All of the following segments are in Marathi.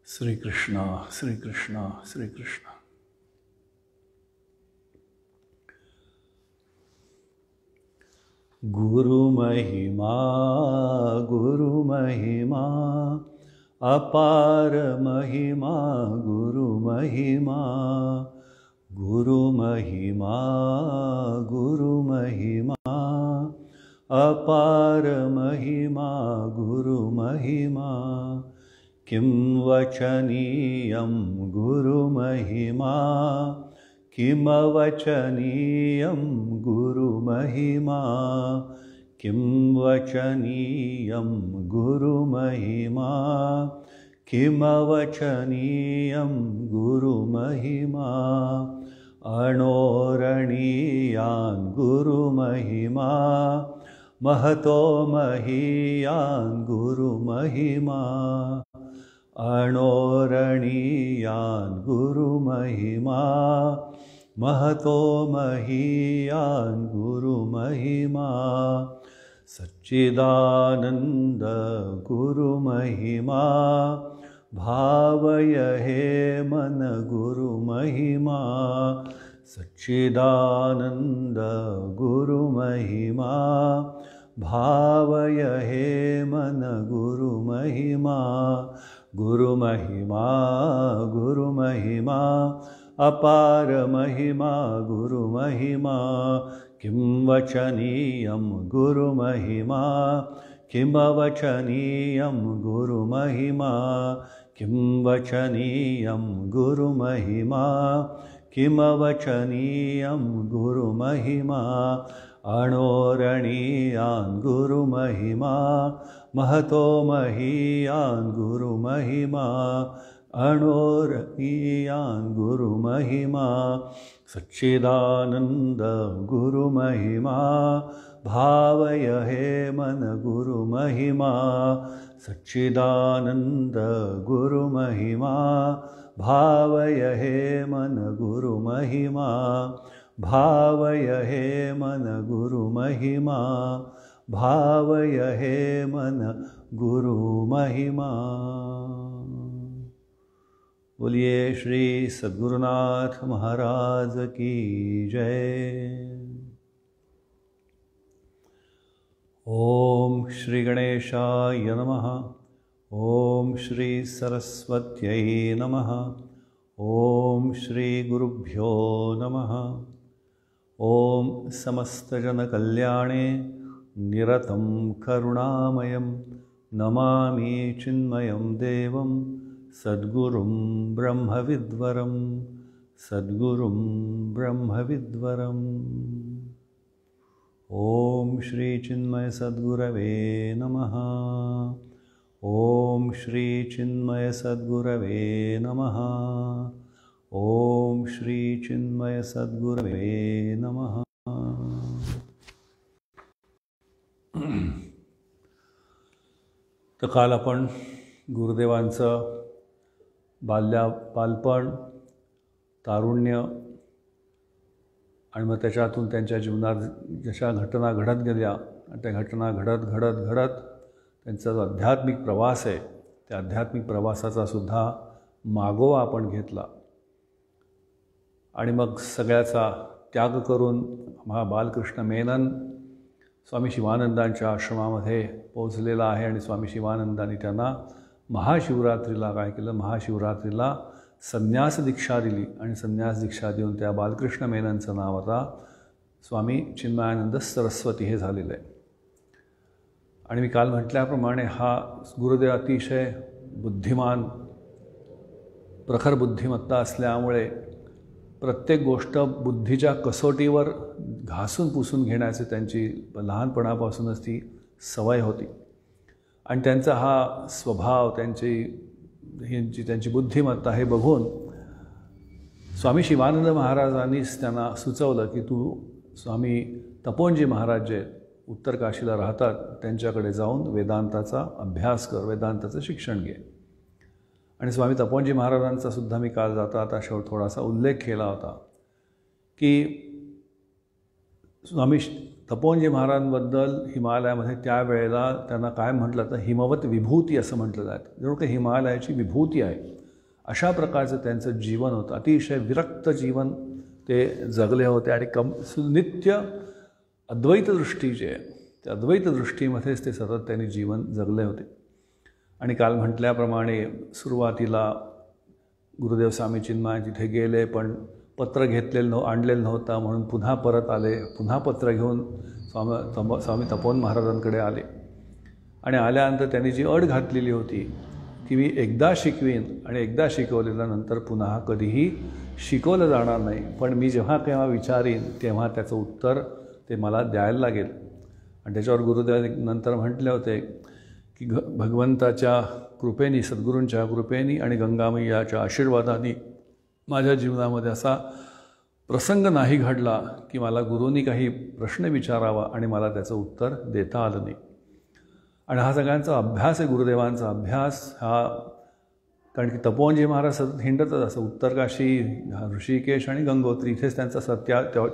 श्री कृष्ण श्री कृष्ण श्री कृष्ण। गुरु महिमा अपार महिमा गुरु महिमा अपार महिमा गुरु महिमा किं वचनीयं गुरु महिमा किमवचनीयं गुरु महिमा किं वचनीयं गुरु महिमा किमवचनीयं गुरु महिमा अणोरणीयान् गुरु महिमा महतो महीयान् गुरु महिमा अणोरणीयान् गुरु महिमा महतो महीयान् गुरु महिमा सच्चिदानंद गुरु महिमा भावय हे मन गुरु महिमा सच्चिदानंद गुरु महिमा भावय हे मन गुरु महिमा गुरु महिमा अपार महिमा गुरु महिमा किं वचनीयं गुरु महिमा किमवचनीयं गुरु महिमा किं वचनीयं गुरु महिमा किमवचनीयं गुरु महिमा अणोरणीयान् गुरु महिमा महतो महीयान् गुरु महिमा अणोरणीयान् गुरु महिमा सच्चिदानंद गुरु महिमा भावय हे मन गुरु महिमा सच्चिदानंद गुरु महिमा भावय हे मन गुरु महिमा भावय हे मन गुरु महिमा भावय हे मन गुरु महिमा। बोलिए श्री सद्गुरुनाथ महाराज की जय। ओम श्री गणेशाय नमः। ओम श्री सरस्वत्यै नमः। ओम श्री गुरुभ्यो नमः। ओम समस्तजनकल्याणे निरतं करुणामयं नमामि चिन्मयं देवं सद्गुरुं ब्रह्मविद्वरं सद्गुरुं ब्रह्मविद्वरम्। ओम श्री चिन्मय सद्गुरवे नमः। ओम श्री चिन्मय सद्गुरवे नमः। ओम श्री चिन्मय सद्गुरवे नमः। तर काल आपण गुरुदेवांचं बालपण, तारुण्य आणि मग त्याच्यातून त्यांच्या जीवनात जशा घटना घडत गेल्या आणि त्या घटना घडत त्यांचा जो आध्यात्मिक प्रवास आहे त्या आध्यात्मिक प्रवासाचा सुद्धा मागोवा आपण घेतला आणि मग सगळ्याचा त्याग करून बालकृष्ण मेनन स्वामी शिवानंदांच्या आश्रमामध्ये पोहोचलेला आहे आणि स्वामी शिवानंदांनी त्यांना महाशिवरात्रीला काय केलं, महाशिवरात्रीला संन्यास दीक्षा दिली आणि संन्यास दीक्षा देऊन त्या बालकृष्ण मेननचं नाव आता स्वामी चिन्मयानंद सरस्वती हे झालेलं आहे। आणि मी काल म्हटल्याप्रमाणे हा गुरुदेव अतिशय बुद्धिमान, प्रखर बुद्धिमत्ता असल्यामुळे प्रत्येक गोष्ट बुद्धीच्या कसोटीवर घासून पुसून घेण्याची त्यांची लहानपणापासूनच ती सवय होती आणि त्यांचा हा स्वभाव, त्यांची बुद्धिमत्ता हे बघून स्वामी शिवानंद महाराजांनीच त्यांना सुचवलं की तू स्वामी तपोनजी महाराज जे उत्तर काशीला राहतात त्यांच्याकडे जाऊन वेदांताचा अभ्यास कर, वेदांताचं शिक्षण घे। आणि स्वामी तपोनजी महाराजांचा सुद्धा मी काल जाता थोडासा उल्लेख केला होता की स्वामी तपोनजी महाराजांबद्दल हिमालयामध्ये त्यावेळेला त्यांना काय म्हटलं तर हिमवत विभूती असं म्हटलं जातं, जणू काही हिमालयाची विभूती आहे। अशा प्रकारचं त्यांचं जीवन होतं. अतिशय विरक्त जीवन ते जगले होते आणि नित्य अद्वैत दृष्टीचे, त्या अद्वैत दृष्टीमध्येच ते सतत त्यांनी जीवन जगले होते. आणि काल म्हटल्याप्रमाणे सुरुवातीला गुरुदेव स्वामी चिन्मय तिथे गेले, पण पत्र आणलेलं नव्हतं म्हणून पुन्हा परत आले. पुन्हा पत्र घेऊन स्वामी तपोवन महाराजांकडे आले आणि आल्यानंतर त्यांनी जी अट घातलेली होती की मी एकदा शिकवीन आणि एकदा शिकवलेल्यानंतर पुन्हा कधीही शिकवलं जाणार नाही, पण मी जेव्हा केव्हा विचारीन तेव्हा त्याचं उत्तर ते मला द्यायला लागेल. आणि त्याच्यावर गुरुदेव नंतर म्हटले होते की भगवंताच्या कृपेनी, सद्गुरूंच्या कृपेनी आणि गंगामय्याच्या आशीर्वादाने माझ्या जीवनामध्ये असा प्रसंग नाही घडला की मला गुरूंनी काही प्रश्न विचारावा आणि मला त्याचं उत्तर देता आलं नाही. आणि हा सगळ्यांचा अभ्यास आहे, गुरुदेवांचा अभ्यास हा. कारण की तपोवनजी महाराज सतत हिंडतच असं उत्तरकाशी, ऋषिकेश आणि गंगोत्री इथेच त्यांचा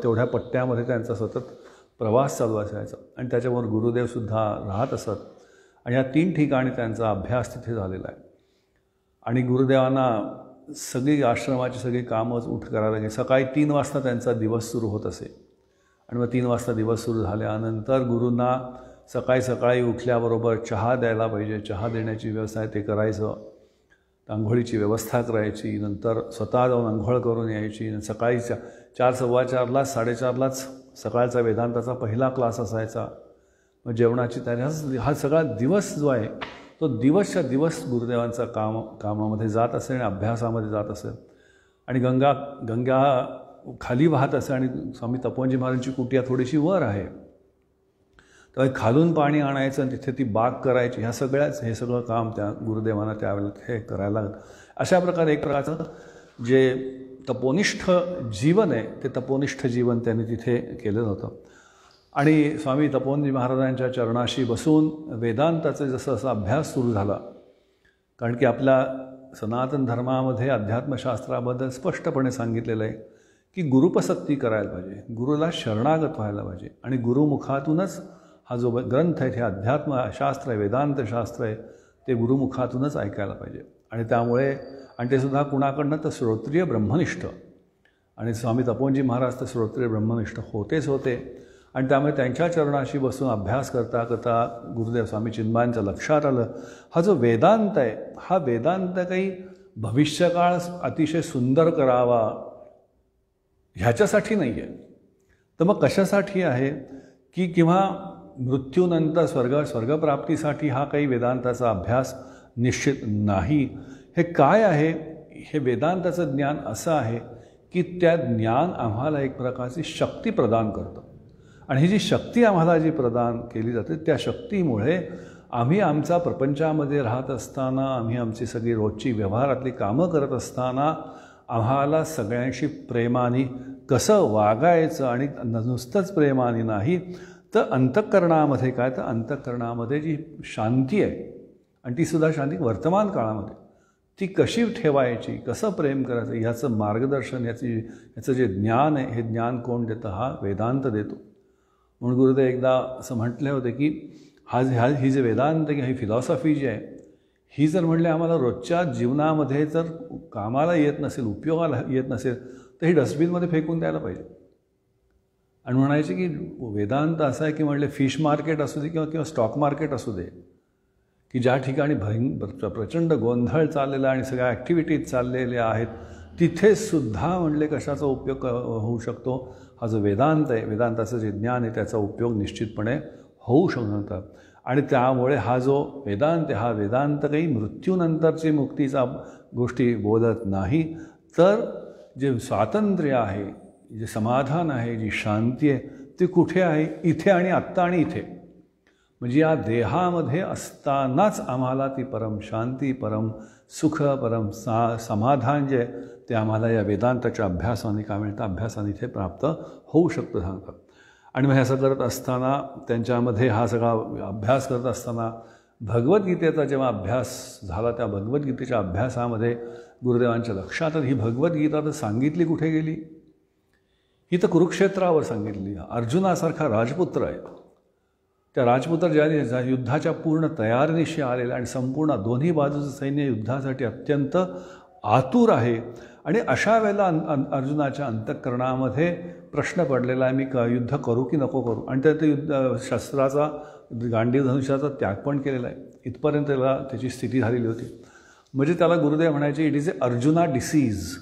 तेवढ्या पट्ट्यामध्ये त्यांचा सतत प्रवास चालू असायचा. आणि त्याच्यावर गुरुदेवसुद्धा राहत असत आणि या 3 ठिकाणी त्यांचा अभ्यास तिथे झालेला आहे. आणि गुरुदेवांना सगळी आश्रमाची सगळी कामच करायला लागली. सकाळी 3 वाजता त्यांचा दिवस सुरू होत असे आणि मग 3 वाजता दिवस सुरू झाल्यानंतर गुरूंना सकाळी उठल्याबरोबर चहा द्यायला पाहिजे, चहा देण्याची व्यवस्था ते करायचं, आंघोळीची व्यवस्था करायची, नंतर स्वतः जाऊन आंघोळ करून यायची. सकाळी 4, 4:15, 4:30 सकाळचा वेदांताचा पहिला क्लास असायचा. मग जेवणाची तयारी, हा सगळा दिवस जो आहे तो दिवसच्या दिवस गुरुदेवांचा कामामध्ये जात असेल आणि अभ्यासामध्ये जात असेल. आणि गंगा खाली वाहत असे आणि स्वामी तपोवनजी महाराजांची कुटिया थोडीशी वर आहे, तर खालून पाणी आणायचं आणि तिथे ती बाग करायची. हे सगळं काम त्या गुरुदेवांना त्यावेळेला हे करायला लागतं. अशा प्रकारे एक प्रकारचं जे तपोनिष्ठ जीवन आहे ते तपोनिष्ठ जीवन त्यांनी तिथे केलेलं होतं. आणि स्वामी तपोवनजी महाराजांच्या चरणाशी बसून वेदांताचा जसा अभ्यास सुरू झाला. कारण की आपल्या सनातन धर्मामध्ये अध्यात्मशास्त्राबद्दल स्पष्टपणे सांगितलेलं आहे की गुरुपसक्ती करायला पाहिजे, गुरुला शरणागत व्हायला पाहिजे. आणि गुरुमुखातूनच हा जो ग्रंथ आहे, हे अध्यात्मशास्त्र आहे, वेदांतशास्त्र आहे, ते गुरुमुखातूनच ऐकायला पाहिजे. आणि त्यामुळे ते सुद्धा कुणाकडनं तर श्रोत्रिय ब्रह्मनिष्ठ. आणि स्वामी तपोवनजी महाराज तर श्रोत्रिय ब्रह्मनिष्ठ होतेच होते. आणि त्यामुळे त्यांच्या चरणाशी बसून अभ्यास करता करता गुरुदेव स्वामी चिन्मयांच्या लक्षात आलं, हा जो वेदांत आहे, हा वेदांत काही भविष्यकाळ अतिशय सुंदर करावा ह्याच्यासाठी नाही आहे, तर मग कशासाठी आहे की किंवा मृत्यूनंतर स्वर्गप्राप्तीसाठी हा काही वेदांताचा अभ्यास निश्चित नाही. हे काय आहे? हे वेदांताचं ज्ञान असं आहे की त्या ज्ञान आम्हाला एक प्रकारची शक्ती प्रदान करतं. आणि ही जी शक्ती आम्हाला जी प्रदान केली जाते, त्या शक्तीमुळे आम्ही आमचा प्रपंचामध्ये राहत असताना, आम्ही आमची सगळी रोजची व्यवहारातली कामं करत असताना आम्हाला सगळ्यांशी प्रेमाने कसं वागायचं. आणि नुसतंच प्रेमाने नाही तर अंतःकरणामध्ये काय, तर अंतःकरणामध्ये जी शांती आहे आणि तीसुद्धा शांती वर्तमान काळामध्ये ती कशी ठेवायची, कसं प्रेम करायचं, ह्याचं मार्गदर्शन, याचं जे ज्ञान आहे, हे ज्ञान कोण देतं? हा वेदांत देतो. म्हणून गुरुदेव एकदा असं म्हटले होते की ही जे वेदांत किंवा ही फिलॉसॉफी जी आहे, ही जर म्हणले आम्हाला रोजच्या जीवनामध्ये जर कामाला येत नसेल, उपयोगाला येत नसेल, तर ही डस्टबिनमध्ये फेकून द्यायला पाहिजे. आणि म्हणायचे की वेदांत असं आहे की म्हणले फिश मार्केट असू दे किंवा स्टॉक मार्केट असू दे, की ज्या ठिकाणी प्रचंड गोंधळ चाललेला आणि सगळ्या ॲक्टिव्हिटीज चाललेल्या आहेत, तिथेसुद्धा म्हणले कशाचा उपयोग होऊ शकतो? हा जो वेदांत आहे, वेदांताचं जे ज्ञान आहे, त्याचा उपयोग निश्चितपणे होऊ शकतो. आणि त्यामुळे हा जो वेदांत आहे, हा वेदांत काही मृत्यूनंतरची मुक्तीचा गोष्टी बोलत नाही, तर जे स्वातंत्र्य आहे, जे समाधान आहे, जी शांती आहे, ती कुठे आहे? इथे आणि आत्ता आणि इथे. म्हणजे या देहामध्ये असतानाच आम्हाला ती परम शांती, परम सुख, परम समाधान जे आहे ते आम्हाला या वेदांताच्या अभ्यासाने काय मिळतं? अभ्यासाने इथे प्राप्त होऊ शकतं सांगतात. आणि मग हे असं करत असताना, त्यांच्यामध्ये हा सगळा अभ्यास करत असताना भगवद्गीतेचा जेव्हा अभ्यास झाला, त्या भगवद्गीतेच्या अभ्यासामध्ये गुरुदेवांच्या लक्षात ही भगवद्गीता तर सांगितली कुठे गेली? ही तर कुरुक्षेत्रावर सांगितली. अर्जुनासारखा राजपुत्र आहे, त्या राजपुत्र ज्या युद्धाच्या पूर्ण तयारीनिशी आलेला आणि संपूर्ण दोन्ही बाजूचं सैन्य युद्धासाठी अत्यंत आतुर आहे. आणि अशा वेळेला अर्जुनाच्या अंतःकरणामध्ये प्रश्न पडलेला आहे, मी युद्ध करू की नको करू. आणि ते युद्ध शस्त्राचा, गांडीव धनुष्याचा त्याग पण केलेला आहे. इथपर्यंत त्याला त्याची स्थिती झालेली होती. म्हणजे त्याला गुरुदेव म्हणायचे, it is a Arjuna disease.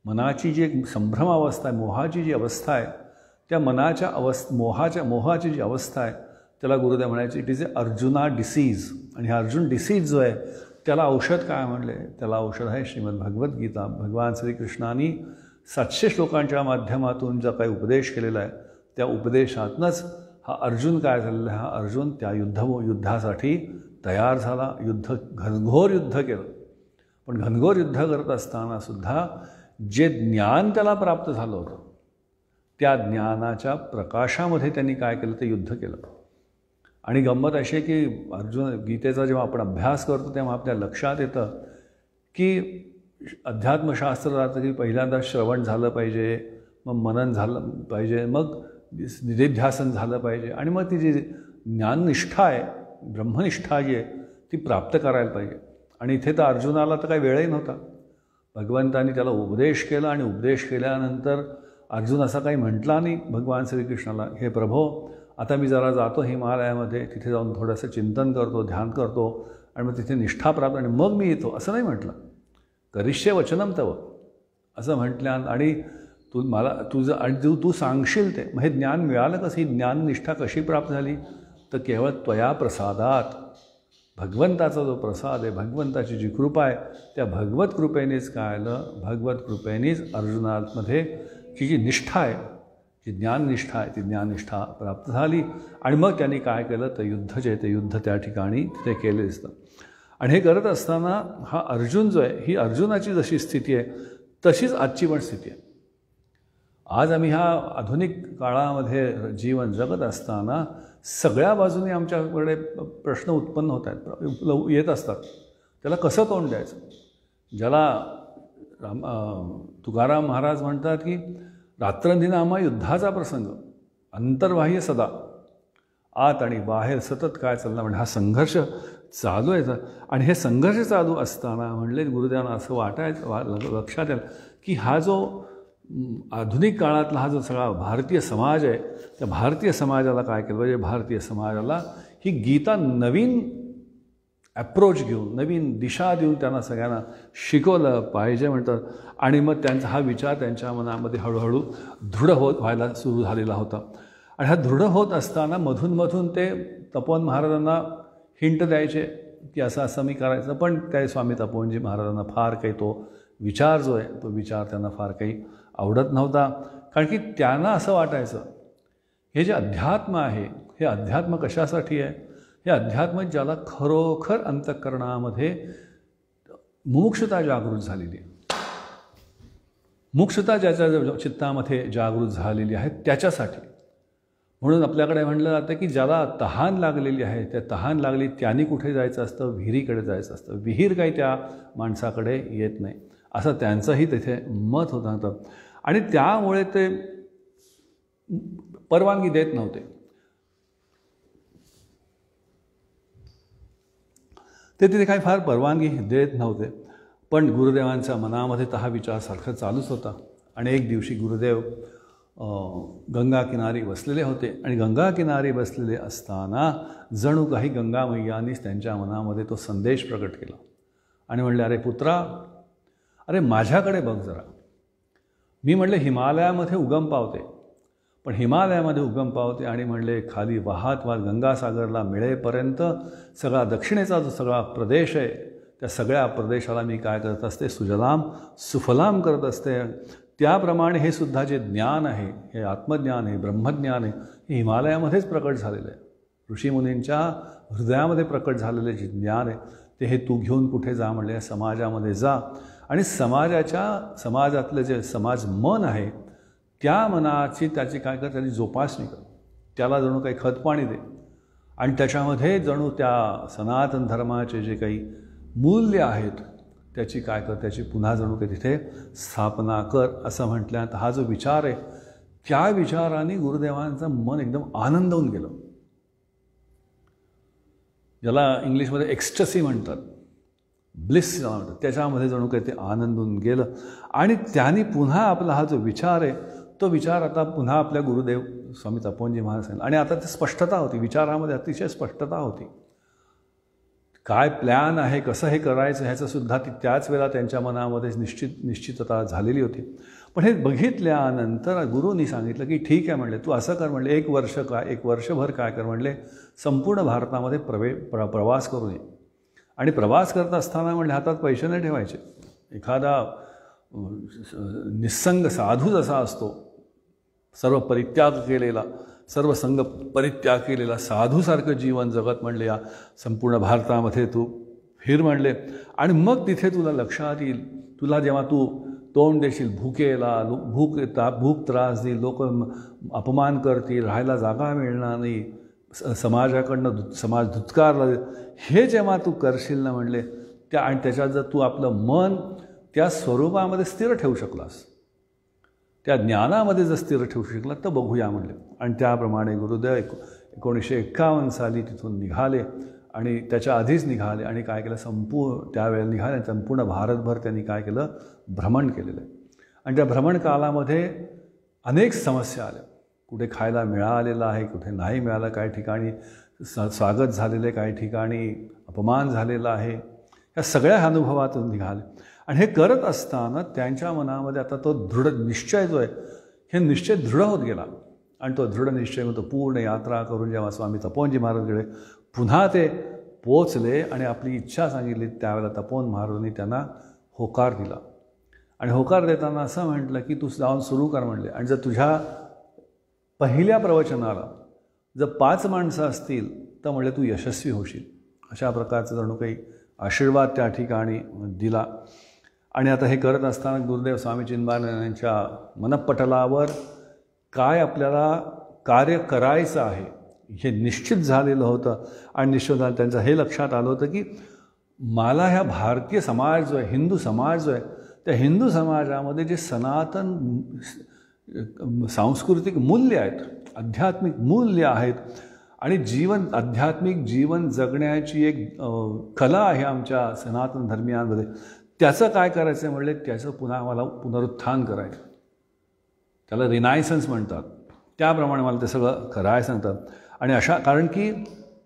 मनाची जी एक संभ्रमावस्था आहे, मोहाची जी अवस्था आहे, त्या मनाच्या मोहाची जी अवस्था आहे त्याला गुरुदेव म्हणायचे it is a Arjuna disease. आणि हा अर्जुन डिसीज जो आहे त्याला औषध काय म्हणले? त्याला औषध आहे श्रीमद भगवद्गीता. भगवान श्रीकृष्णांनी 700 श्लोकांच्या माध्यमातून जो काही उपदेश केलेला आहे त्या उपदेशातनंच हा अर्जुन काय झालेला आहे, हा अर्जुन त्या युद्धासाठी तयार झाला. घनघोर युद्ध केलं. पण घनघोर युद्ध करत असतानासुद्धा जे ज्ञान त्याला प्राप्त झालं होतं त्या ज्ञानाच्या प्रकाशामध्ये त्यांनी काय केलं, ते युद्ध केलं. आणि गंमत अशी आहे की अर्जुन गीतेचा जेव्हा आपण अभ्यास करतो तेव्हा आपल्या लक्षात येतं की अध्यात्मशास्त्र जातं की पहिल्यांदा श्रवण झालं पाहिजे, मग मनन झालं पाहिजे, मग निधिध्यासन झालं पाहिजे, आणि मग ती जी ज्ञाननिष्ठा आहे, ब्रह्मनिष्ठा जी आहे ती प्राप्त करायला पाहिजे. आणि इथे तर अर्जुनाला तर काही वेळही नव्हता. भगवंतांनी त्याला उपदेश केला आणि उपदेश केल्यानंतर अर्जुन असा काही म्हटला नाही भगवान श्रीकृष्णाला, हे प्रभो आता मी जरा जातो हिमालयामध्ये, तिथे जाऊन थोडंसं चिंतन करतो, ध्यान करतो आणि मग तिथे निष्ठा प्राप्त आणि मग मी येतो, असं नाही म्हटलं. करिष्ये वचनम तव असं म्हटल्या. आणि तू सांगशील ते, मग हे ज्ञान मिळालं कसं, ही ज्ञाननिष्ठा कशी प्राप्त झाली, तर केवळ त्वया प्रसादात. भगवंताचा जो प्रसाद आहे, भगवंताची जी कृपा आहे, त्या भगवत कृपेनेच काय आलं, भगवत कृपेनेच अर्जुनामध्ये की जी निष्ठा आहे, जी ज्ञाननिष्ठा आहे, ती ज्ञाननिष्ठा प्राप्त झाली. आणि मग त्यांनी काय केलं, तर युद्ध जे ते युद्ध त्या ठिकाणी तिथे केले असतं. आणि हे करत असताना हा अर्जुन जो आहे, ही अर्जुनाची जशी स्थिती आहे तशीच आजची पण स्थिती आहे. आज आम्ही ह्या आधुनिक काळामध्ये जीवन जगत असताना सगळ्या बाजूने आमच्याकडे प्रश्न उत्पन्न होत आहेत, येत असतात. त्याला कसं तोंड द्यायचं? ज्याला तुकाराम महाराज म्हणतात की रात्रंदिनामा युद्धाचा प्रसंग, अंतर्बाह्य सदा, आत आणि बाहेर सतत काय चाललं, म्हणजे हा संघर्ष चालू आहे. आणि हे संघर्ष चालू असताना म्हणले गुरुदेवांना असं लक्षात आलं की हा जो आधुनिक काळातला हा जो सगळा भारतीय समाज आहे, त्या भारतीय समाजाला काय केलं पाहिजे, भारतीय समाजाला ही गीता नवीन ॲप्रोच घेऊन, नवीन दिशा देऊन त्यांना सगळ्यांना शिकवलं पाहिजे म्हणतात. आणि मग त्यांचा हा विचार त्यांच्या मनामध्ये हळूहळू दृढ व्हायला सुरू झालेला होता. आणि हा दृढ होत असताना मधून ते तपोवन महाराजांना हिंट द्यायचे की असं असं मी करायचं. पण त्या स्वामी तपोवनजी महाराजांना फार काही तो विचार जो आहे, तो विचार त्यांना फार काही आवडत नव्हता. कारण की त्यांना असं वाटायचं हे जे अध्यात्म आहे, हे अध्यात्म कशासाठी आहे, हे अध्यात्म ज्याला खरोखर अंतःकरणामध्ये मुमुक्षुता जागृत झालेली आहे, मुमुक्षुता ज्याच्या चित्तामध्ये जागृत झालेली आहे त्याच्यासाठी. म्हणून आपल्याकडे म्हटलं जातं की ज्याला तहान लागलेली आहे, त्या तहान लागली त्यांनी कुठे जायचं असतं, विहिरीकडे जायचं असतं. विहीर काही त्या माणसाकडे येत नाही, असं त्यांचंही तिथे मत होतं. आणि त्यामुळे ते परवानगी देत नव्हते. ते तिथे काही फार परवानगी देत नव्हते. पण गुरुदेवांच्या मनामध्ये तर हा विचार सारखा चालूच होता. आणि एक दिवशी गुरुदेव गंगा किनारी बसलेले होते. आणि गंगा किनारी बसलेले असताना जणू काही गंगा मैयानीच त्यांच्या मनामध्ये तो संदेश प्रकट केला. आणि म्हणले, अरे पुत्रा, अरे माझ्याकडे बघ जरा. मी म्हणले हिमालयामध्ये उगम पावते, पण हिमालयामध्ये उगम पावते आणि म्हणले खाली वाहत गंगासागरला मिळेपर्यंत सगळा दक्षिणेचा जो सगळा प्रदेश आहे, त्या सगळ्या प्रदेशाला मी काय करत असते, सुजलाम सुफलाम करत असते. त्याप्रमाणे हे सुद्धा जे ज्ञान आहे, हे आत्मज्ञान आहे, ब्रह्मज्ञान आहे, हे हिमालयामध्येच प्रकट झालेलं आहे. ऋषीमुनींच्या हृदयामध्ये प्रकट झालेले जे ज्ञान आहे ते हे तू घेऊन कुठे जा म्हणले, समाजामध्ये जा. आणि समाजातलं जे समाज मन आहे त्या मनाची त्याची काय कर, त्याची जोपासणी कर, त्याला जणू काही खतपाणी दे. आणि त्याच्यामध्ये जणू त्या सनातन धर्माचे जे काही मूल्य आहेत त्याची काय कर, त्याची पुन्हा जणू काही तिथे स्थापना कर. असं म्हटल्यानंतर हा जो विचार आहे त्या विचाराने गुरुदेवांचं मन एकदम आनंदवून गेलं. ज्याला इंग्लिशमध्ये एक्स्टसी म्हणतात. ब्लिस ज्याला म्हणतात, त्याच्यामध्ये जणू काही ते आनंदून गेलं. आणि त्यांनी पुन्हा आपला हा जो विचार आहे तो विचार आता पुन्हा आपल्या गुरुदेव स्वामी तपोवनजी महाराज सांगितलं. आणि आता ती स्पष्टता होती, विचारामध्ये अतिशय स्पष्टता होती. काय प्लॅन आहे, कसं हे करायचं ह्याचंसुद्धा ती त्याच वेळेला त्यांच्या मनामध्ये निश्चितता झालेली होती. पण हे बघितल्यानंतर गुरूंनी सांगितलं की ठीक आहे म्हणले, तू असं कर म्हणले, एक वर्षभर काय कर म्हणले, संपूर्ण भारतामध्ये प्रवास करू नये. आणि प्रवास करत असताना म्हणले हातात पैसे नाही ठेवायचे. एखादा निस्संग साधू जसा असतो, सर्व परित्याग केलेला, सर्व संघ परित्याग केलेला साधूसारखं जीवन जगत म्हणले या संपूर्ण भारतामध्ये तू फिर म्हणले. आणि मग तिथे तुला लक्षात येईल, तुला जेव्हा तू तोंड देशील भूकेला, भूक त्रास देईल, लोक अपमान करतील, राहायला जागा मिळणार नाही, समाजाकडनं समाज धुतकारला, हे जेव्हा तू करशील ना म्हणले त्या, आणि त्याच्यात जर तू आपलं मन त्या स्वरूपामध्ये स्थिर ठेवू शकलास, त्या ज्ञानामध्ये जर स्थिर ठेवू शकला तर बघूया म्हणले. आणि त्याप्रमाणे गुरुदेव 1951 साली तिथून निघाले. आणि त्याच्या आधीच निघाले आणि काय केलं, त्यावेळेला निघाले, संपूर्ण भारतभर त्यांनी काय केलं, भ्रमण केलेलं आहे. आणि त्या भ्रमण कालामध्ये अनेक समस्या आल्या. कुठे खायला मिळालेलं आहे, कुठे नाही मिळालं, काही ठिकाणी स्वागत झालेलं आहे, काही ठिकाणी अपमान झालेला आहे. या सगळ्या अनुभवातून निघाले. आणि हे करत असताना त्यांच्या मनामध्ये आता तो दृढ निश्चय जो आहे, हे निश्चय दृढ होत गेला. आणि तो दृढ निश्चय होतो पूर्ण यात्रा करून जेव्हा स्वामी तपोवनजी महाराजकडे पुन्हा ते पोचले आणि आपली इच्छा सांगितली, त्यावेळेला तपोवन महाराजांनी त्यांना होकार दिला. आणि होकार देताना असं म्हटलं की तू जाऊन सुरू कर म्हणले. आणि जर तुझ्या पहिल्या प्रवचनाला जर 5 माणसं असतील तर म्हणले तू यशस्वी होशील. अशा प्रकारचं जणू काही आशीर्वाद त्या ठिकाणी दिला. आणि आता हे करत असताना गुरुदेव स्वामी चिन्मयानंद यांच्या मनपटलावर काय आपल्याला कार्य करायचं आहे हे निश्चित झालेलं होतं. आणि निश्चित झालं त्यांचं हे लक्षात आलं होतं की मला ह्या भारतीय समाज जो आहे, हिंदू समाज जो आहे, त्या हिंदू समाजामध्ये जे सनातन सांस्कृतिक मूल्य आहेत, आध्यात्मिक मूल्य आहेत आणि आध्यात्मिक जीवन जगण्याची एक कला आहे आमच्या सनातन धर्मियांमध्ये, त्याचं काय करायचं आहे म्हणले, त्याचं पुन्हा मला पुनरुत्थान करायचं. त्याला रिनायसन्स म्हणतात. त्याप्रमाणे मला ते सगळं करायला सांगतात. आणि कारण की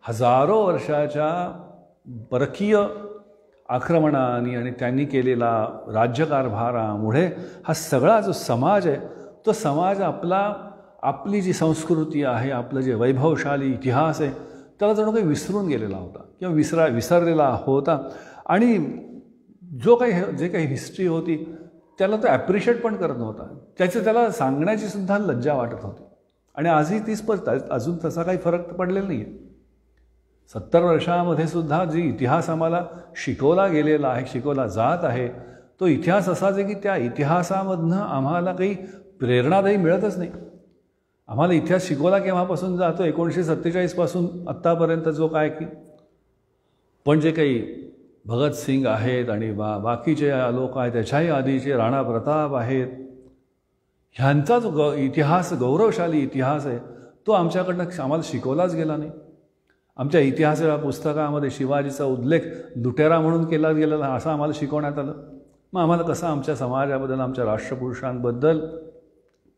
हजारो वर्षाच्या परकीय आक्रमणाने आणि त्यांनी केलेला राज्यकारभारामुळे हा सगळा जो समाज आहे, तो समाज आपली जी संस्कृती आहे, आपलं जे वैभवशाली इतिहास आहे, त्याला जणू काही विसरून गेलेला होता किंवा विसरलेला होता. आणि जे काही हिस्ट्री होती त्याला तो ॲप्रिशिएट पण करत नव्हता. त्याला सांगण्याची सुद्धा लज्जा वाटत होती. आणि आजही अजून तसा काही फरक पडलेला नाही आहे. 70 वर्षामध्ये सुद्धा जी इतिहास आम्हाला शिकवला गेलेला आहे, शिकवला जात आहे, तो इतिहास असाच आहे की त्या इतिहासामधनं आम्हाला काही प्रेरणादायी मिळतच नाही. आम्हाला इतिहास शिकवला केव्हापासून जातो, 1947 पासून आत्तापर्यंत जो काय की, पण जे काही भगतसिंग आहेत आणि बाकीचे लोक आहेत, त्याच्याही आधीचे राणा प्रताप आहेत, ह्यांचा जो इतिहास, गौरवशाली इतिहास आहे, तो आमच्याकडनं आम्हाला शिकवलाच गेला नाही. आमच्या इतिहासाच्या पुस्तकामध्ये शिवाजीचा उल्लेख लुटेरा म्हणून केला गेलेला असं आम्हाला शिकवण्यात आलं. मग आम्हाला कसं आमच्या समाजाबद्दल, आमच्या राष्ट्रपुरुषांबद्दल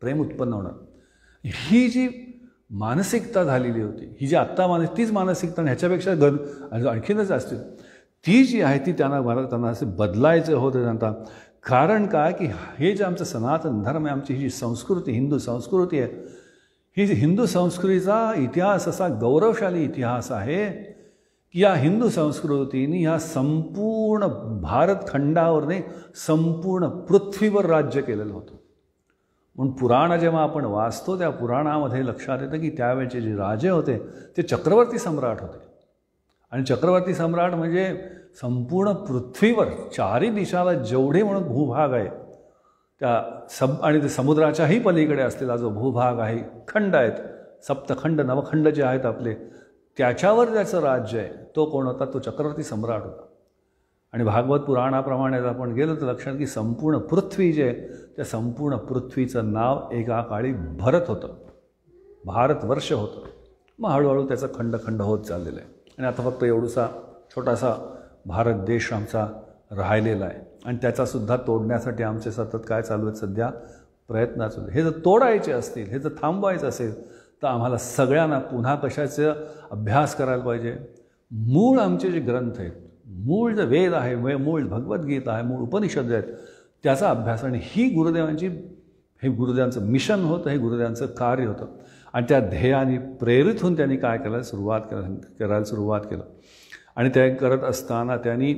प्रेम उत्पन्न होणार. ही जी मानसिकता झालेली होती, ही जी आत्ता तीच मानसिकता, ह्याच्यापेक्षा आणखीनच असतील, ती जी आहे ती त्यांना असे बदलायचं होतं त्यांना. कारण काय की हे जे आमचं सनातन धर्म आहे, आमची ही जी संस्कृती, हिंदू संस्कृती आहे, ही हिंदू संस्कृतीचा इतिहास असा गौरवशाली इतिहास आहे की या हिंदू संस्कृतीने ह्या संपूर्ण भारतखंडावर नाही, संपूर्ण पृथ्वीवर राज्य केलेलं होतं. म्हणून पुराण जेव्हा आपण वाचतो त्या पुराणामध्ये लक्षात येतं की त्यावेळचे जे राजे होते ते चक्रवर्ती सम्राट होते. आणि चक्रवर्ती सम्राट म्हणजे संपूर्ण पृथ्वीवर चारी दिशाला जेवढे म्हणून भूभाग आहे, आणि ते समुद्राच्याही पलीकडे असलेला जो भूभाग आहे, खंड आहेत, सप्तखंड नवखंड जे आहेत आपले, त्याच्यावर ज्याचं राज्य आहे तो कोण होता, तो चक्रवर्ती सम्राट होता. आणि भागवत पुराणाप्रमाणे जर आपण गेलो तर लक्षात की संपूर्ण पृथ्वी जे आहे त्या संपूर्ण पृथ्वीचं नाव एका काळी भरत होतं, भारतवर्ष होतं. मग हळूहळू त्याचं खंड होत चाललेलं आहे. आणि आता फक्त एवढूसा छोटासा भारत देश आमचा राहिलेला आहे आणि त्याचासुद्धा तोडण्यासाठी आमचे सतत काय चालू आहेत सध्या प्रयत्न चालू आहेत. हे जर तोडायचे असतील, हे जर थांबवायचं असेल तर आम्हाला सगळ्यांना पुन्हा कशाचा अभ्यास करायला पाहिजे. मूळ आमचे जे ग्रंथ आहेत, मूळ जे वेद आहे, मूळ भगवद्गीता आहे, मूळ उपनिषद आहेत, त्याचा अभ्यास. आणि ही गुरुदेवांची, हे गुरुदेवांचं मिशन होतं, हे गुरुदेवांचं कार्य होतं. आणि त्या ध्येयाने प्रेरित होऊन त्यांनी काय करायला सुरुवात केलं. आणि ते करत असताना त्यांनी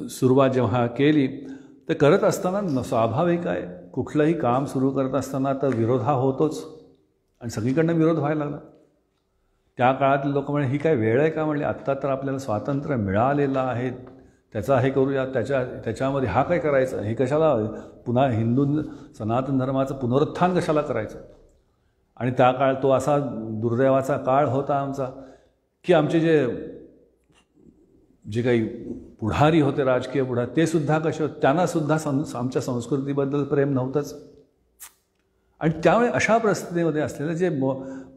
सुरुवात जेव्हा केली तर करत असताना स्वाभाविक आहे, कुठलंही काम सुरू करत असताना तर विरोध हा होतोच आणि सगळीकडनं विरोध व्हायला लागला. त्या काळातील लोक म्हणे ही काय वेळ आहे का, म्हणले आत्ता तर आपल्याला स्वातंत्र्य मिळालेलं आहे, त्याचा हे करूया, त्याच्यामध्ये हा काय करायचं, हे कशाला पुन्हा हिंदू सनातन धर्माचं पुनरुत्थान कशाला करायचं. आणि त्या काळ तो असा दुर्दैवाचा काळ होता आमचा की आमचे जे काही पुढारी होते, राजकीय पुढारी, ते सुद्धा कसे होते, त्यांनासुद्धा आमच्या संस्कृतीबद्दल प्रेम नव्हतंच. आणि त्यामुळे अशा परिस्थितीमध्ये असलेले जे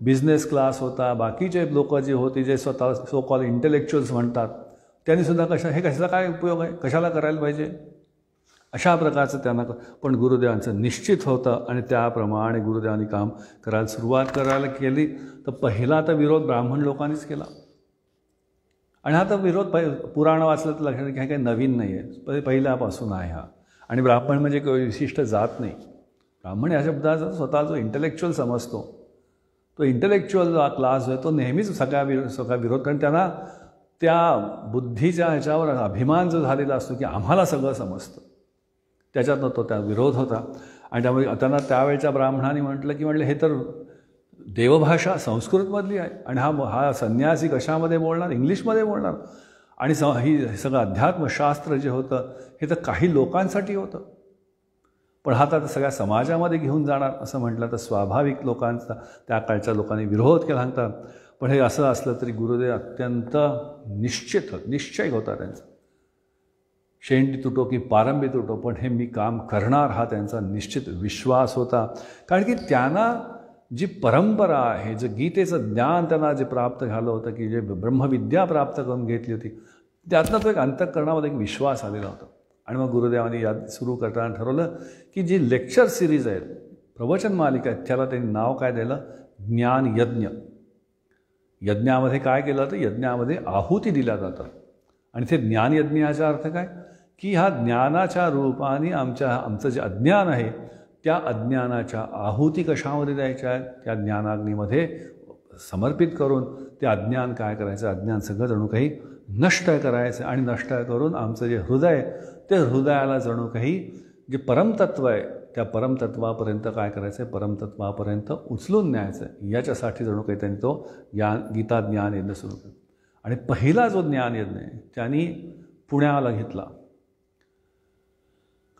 बिझनेस क्लास होता, बाकीचे लोक जे होते, जे स्वतः सो कॉल इंटेलेक्च्युअल्स म्हणतात, त्यांनीसुद्धा कशाला काय उपयोग आहे, कशाला करायला पाहिजे, अशा प्रकारचं त्यांना. पण गुरुदेवांचं निश्चित होतं आणि त्याप्रमाणे गुरुदेवांनी काम करायला सुरुवात केली. तर पहिला तर विरोध ब्राह्मण लोकांनीच केला. आणि हा तर विरोध पुराण वाचलं तर लक्षात घ्या, काही नवीन नाही आहे, पहिल्यापासून आहे हा. आणि ब्राह्मण म्हणजे काही विशिष्ट जात नाही. ब्राह्मण या शब्दाचा स्वतः जो इंटेलेक्च्युअल समजतो, तो इंटेलेक्च्युअल क्लास जो आहे तो नेहमीच सगळा विरोध, कारण त्यांना त्या बुद्धीच्या ह्याच्यावर अभिमान जो झालेला असतो की आम्हाला सगळं समजतं, त्याच्यातनं तो त्या विरोध होता. आणि त्यामुळे त्यांना त्यावेळच्या ब्राह्मणांनी म्हणलं हे तर देवभाषा संस्कृतमधली आहे आणि हा संन्यासी कशामध्ये बोलणार, इंग्लिशमध्ये बोलणार. आणि ही सगळं अध्यात्मशास्त्र जे होतं हे तर काही लोकांसाठी होतं, पण हा तर सगळ्या समाजामध्ये घेऊन जाणार असं म्हटलं तर स्वाभाविक लोकांचा, त्या काळच्या लोकांनी विरोध केला सांगतात. पण हे असं असलं तरी गुरुदेव अत्यंत निश्चय होता त्यांचा. शेंडी तुटो की पारंबी तुटो, पण हे मी काम करणार हा त्यांचा निश्चित विश्वास होता. कारण की त्यांना जी परंपरा आहे, जे गीतेचं ज्ञान त्यांना जे प्राप्त झालं होतं, की जे ब्रह्मविद्या प्राप्त करून घेतली होती, त्यातनं तो एक अंतःकरणामध्ये एक विश्वास आलेला होता. आणि मग गुरुदेवांनी यात सुरू करताना ठरवलं की जी लेक्चर सिरीज आहेत, प्रवचन मालिका आहेत, त्याला त्यांनी नाव काय दिलं, ज्ञानयज्ञ. यज्ञामध्ये काय केलं तर यज्ञामध्ये आहुती दिल्या जातात. आणि ते ज्ञानयज्ञाचा अर्थ काय की ह्या ज्ञानाच्या रूपाने आमचं जे अज्ञान आहे त्या अज्ञानाच्या आहुती कशामध्ये द्यायच्या आहेत, त्या ज्ञानाग्नीमध्ये समर्पित करून ते अज्ञान काय करायचं, अज्ञान सगळं जणू काही नष्ट करायचं. आणि नष्ट करून आमचं जे हृदय, ते हृदयाला जणू काही जे परमतत्व आहे त्या परमतत्वापर्यंत काय करायचं आहे, परमतत्वापर्यंत उचलून न्यायचं आहे. याच्यासाठी जणू काही त्यांनी तो गीता ज्ञानयज्ञ सुरू केला. आणि पहिला जो ज्ञानयज्ञ आहे त्यांनी पुण्याला घेतला.